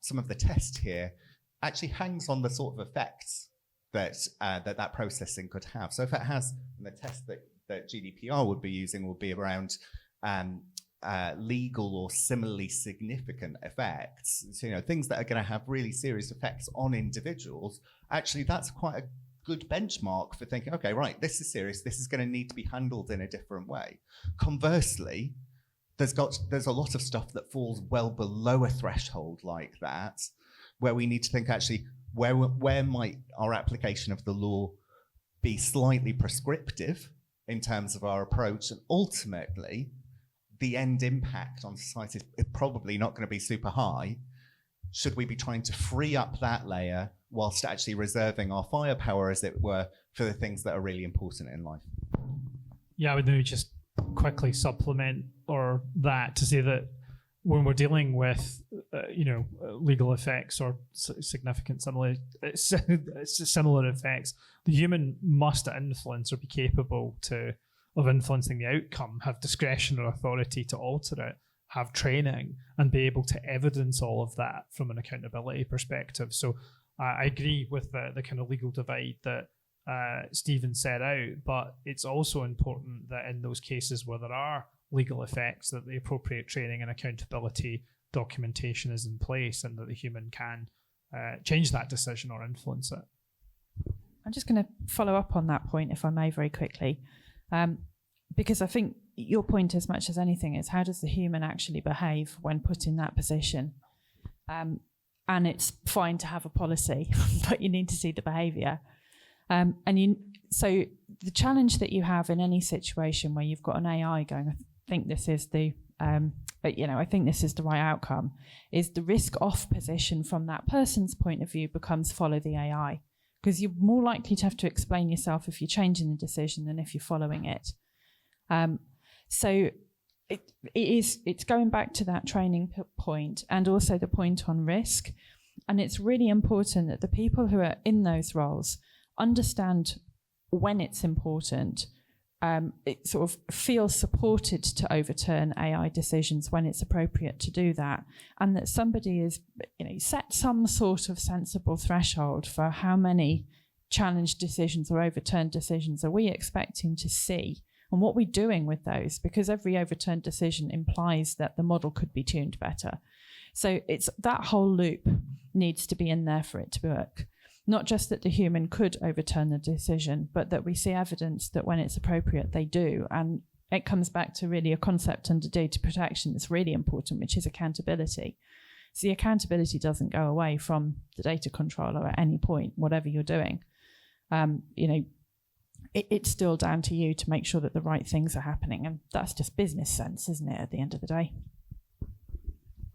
some of the test here actually hangs on the sort of effects that processing could have. So if it has, the test that GDPR would be using will be around legal or similarly significant effects, so, things that are going to have really serious effects on individuals. Actually, that's quite a good benchmark for thinking, okay, right, this is serious, this is going to need to be handled in a different way. Conversely, there's a lot of stuff that falls well below a threshold like that, where we need to think actually where might our application of the law be slightly prescriptive in terms of our approach, and ultimately the end impact on society is probably not going to be super high. Should we be trying to free up that layer whilst actually reserving our firepower, as it were, for the things that are really important in life? Yeah, I would maybe just quickly supplement or that to say that when we're dealing with legal effects or significant similar effects, the human must influence or be capable of influencing the outcome, have discretion or authority to alter it, have training, and be able to evidence all of that from an accountability perspective. So I agree with the kind of legal divide that Stephen set out, but it's also important that in those cases where there are legal effects, that the appropriate training and accountability documentation is in place, and that the human can change that decision or influence it. I'm just going to follow up on that point, if I may, very quickly, because I think your point, as much as anything, is how does the human actually behave when put in that position? And it's fine to have a policy, but you need to see the behaviour. So the challenge that you have in any situation where you've got an AI going, I think this is the right outcome, is the risk off position from that person's point of view becomes follow the AI, because you're more likely to have to explain yourself if you're changing the decision than if you're following it. So it's going back to that training point, and also the point on risk. And it's really important that the people who are in those roles understand when it's important, it sort of feels supported to overturn AI decisions when it's appropriate to do that, and that somebody is, set some sort of sensible threshold for how many challenged decisions or overturned decisions are we expecting to see, and what we're doing with those, because every overturned decision implies that the model could be tuned better. So it's that whole loop needs to be in there for it to work. Not just that the human could overturn the decision, but that we see evidence that when it's appropriate, they do. And it comes back to really a concept under data protection that's really important, which is accountability. So the accountability doesn't go away from the data controller at any point, whatever you're doing. It's still down to you to make sure that the right things are happening. And that's just business sense, isn't it, at the end of the day?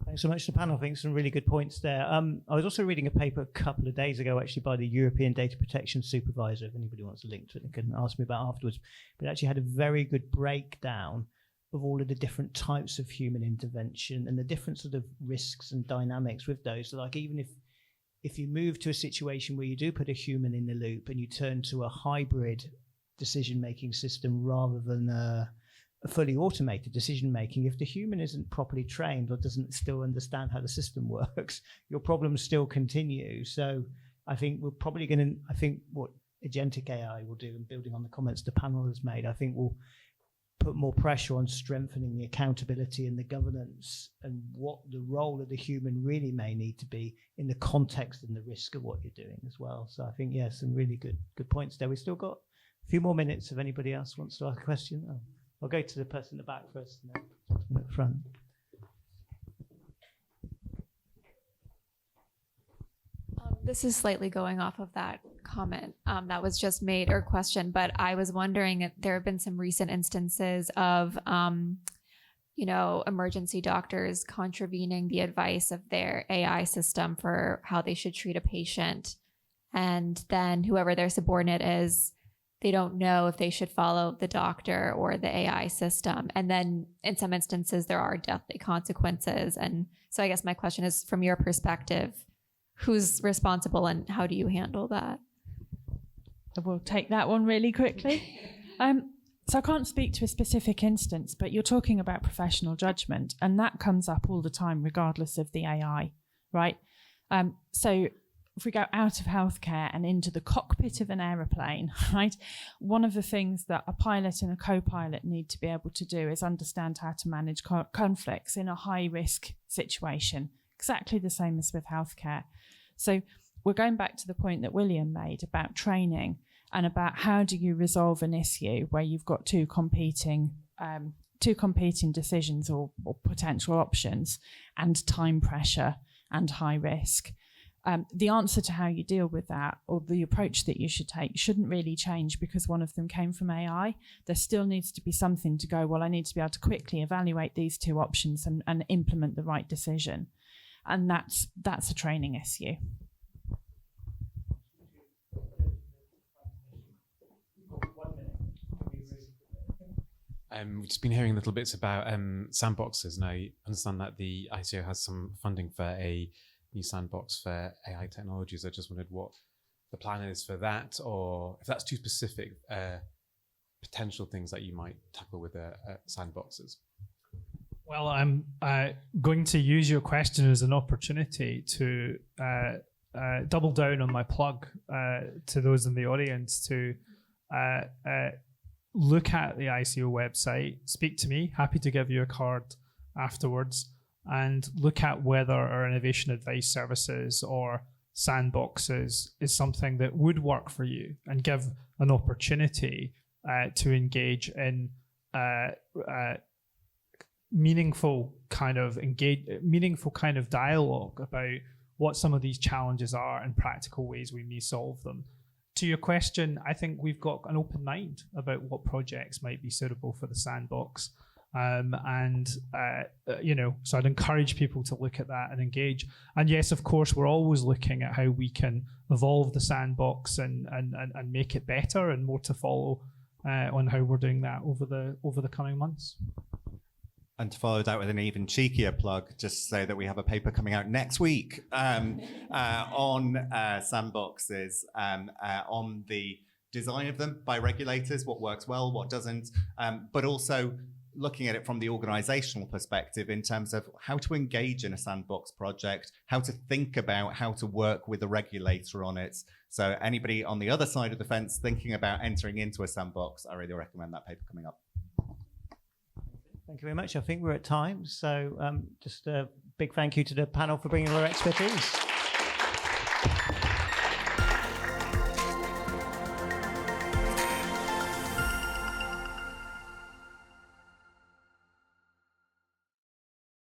Thanks so much to the panel. I think some really good points there. I was also reading a paper a couple of days ago, actually, by the European Data Protection Supervisor. If anybody wants a link to it, they can ask me about it afterwards. But it actually had a very good breakdown of all of the different types of human intervention and the different sort of risks and dynamics with those. So like even if you move to a situation where you do put a human in the loop and you turn to a hybrid decision-making system rather than a fully automated decision-making, if the human isn't properly trained or doesn't still understand how the system works, your problems still continue. So I think we're probably I think what agentic AI will do, and building on the comments the panel has made, I think will put more pressure on strengthening the accountability and the governance and what the role of the human really may need to be in the context and the risk of what you're doing as well. So I think, some really good points there. We've still got a few more minutes if anybody else wants to ask a question. I'll go to the person in the back first and then at the front. This is slightly going off of that comment that was just made, or question, but I was wondering if there have been some recent instances of, emergency doctors contravening the advice of their AI system for how they should treat a patient. And then whoever their subordinate is, they don't know if they should follow the doctor or the AI system. And then in some instances, there are deathly consequences. And so I guess my question is, from your perspective, who's responsible and how do you handle that? We'll take that one really quickly. So I can't speak to a specific instance, but you're talking about professional judgment, and that comes up all the time, regardless of the AI, right? So if we go out of healthcare and into the cockpit of an aeroplane, right, one of the things that a pilot and a co-pilot need to be able to do is understand how to manage conflicts in a high-risk situation, exactly the same as with healthcare. So we're going back to the point that William made about training and about how do you resolve an issue where you've got two competing two competing decisions or potential options, and time pressure and high risk. The answer to how you deal with that, or the approach that you should take, shouldn't really change because one of them came from AI. There still needs to be something to go, well, I need to be able to quickly evaluate these two options and implement the right decision. And that's a training issue. We've just been hearing little bits about sandboxes, and I understand that the ICO has some funding for a new sandbox for AI technologies. I just wondered what the plan is for that, or if that's too specific, potential things that you might tackle with sandboxes. Well, I'm going to use your question as an opportunity to double down on my plug to those in the audience to look at the ICO website, speak to me, happy to give you a card afterwards, and look at whether our innovation advice services or sandboxes is something that would work for you, and give an opportunity to engage in meaningful kind of dialogue about what some of these challenges are and practical ways we may solve them. To your question, I think we've got an open mind about what projects might be suitable for the sandbox. So I'd encourage people to look at that and engage. And yes, of course, we're always looking at how we can evolve the sandbox and make it better, and more to follow on how we're doing that over the coming months. And to follow that with an even cheekier plug, just say that we have a paper coming out next week on sandboxes, on the design of them by regulators, what works well, what doesn't, but also looking at it from the organizational perspective in terms of how to engage in a sandbox project, how to think about how to work with a regulator on it. So anybody on the other side of the fence thinking about entering into a sandbox, I really recommend that paper coming up. Thank you very much. I think we're at time. So just a big thank you to the panel for bringing their expertise.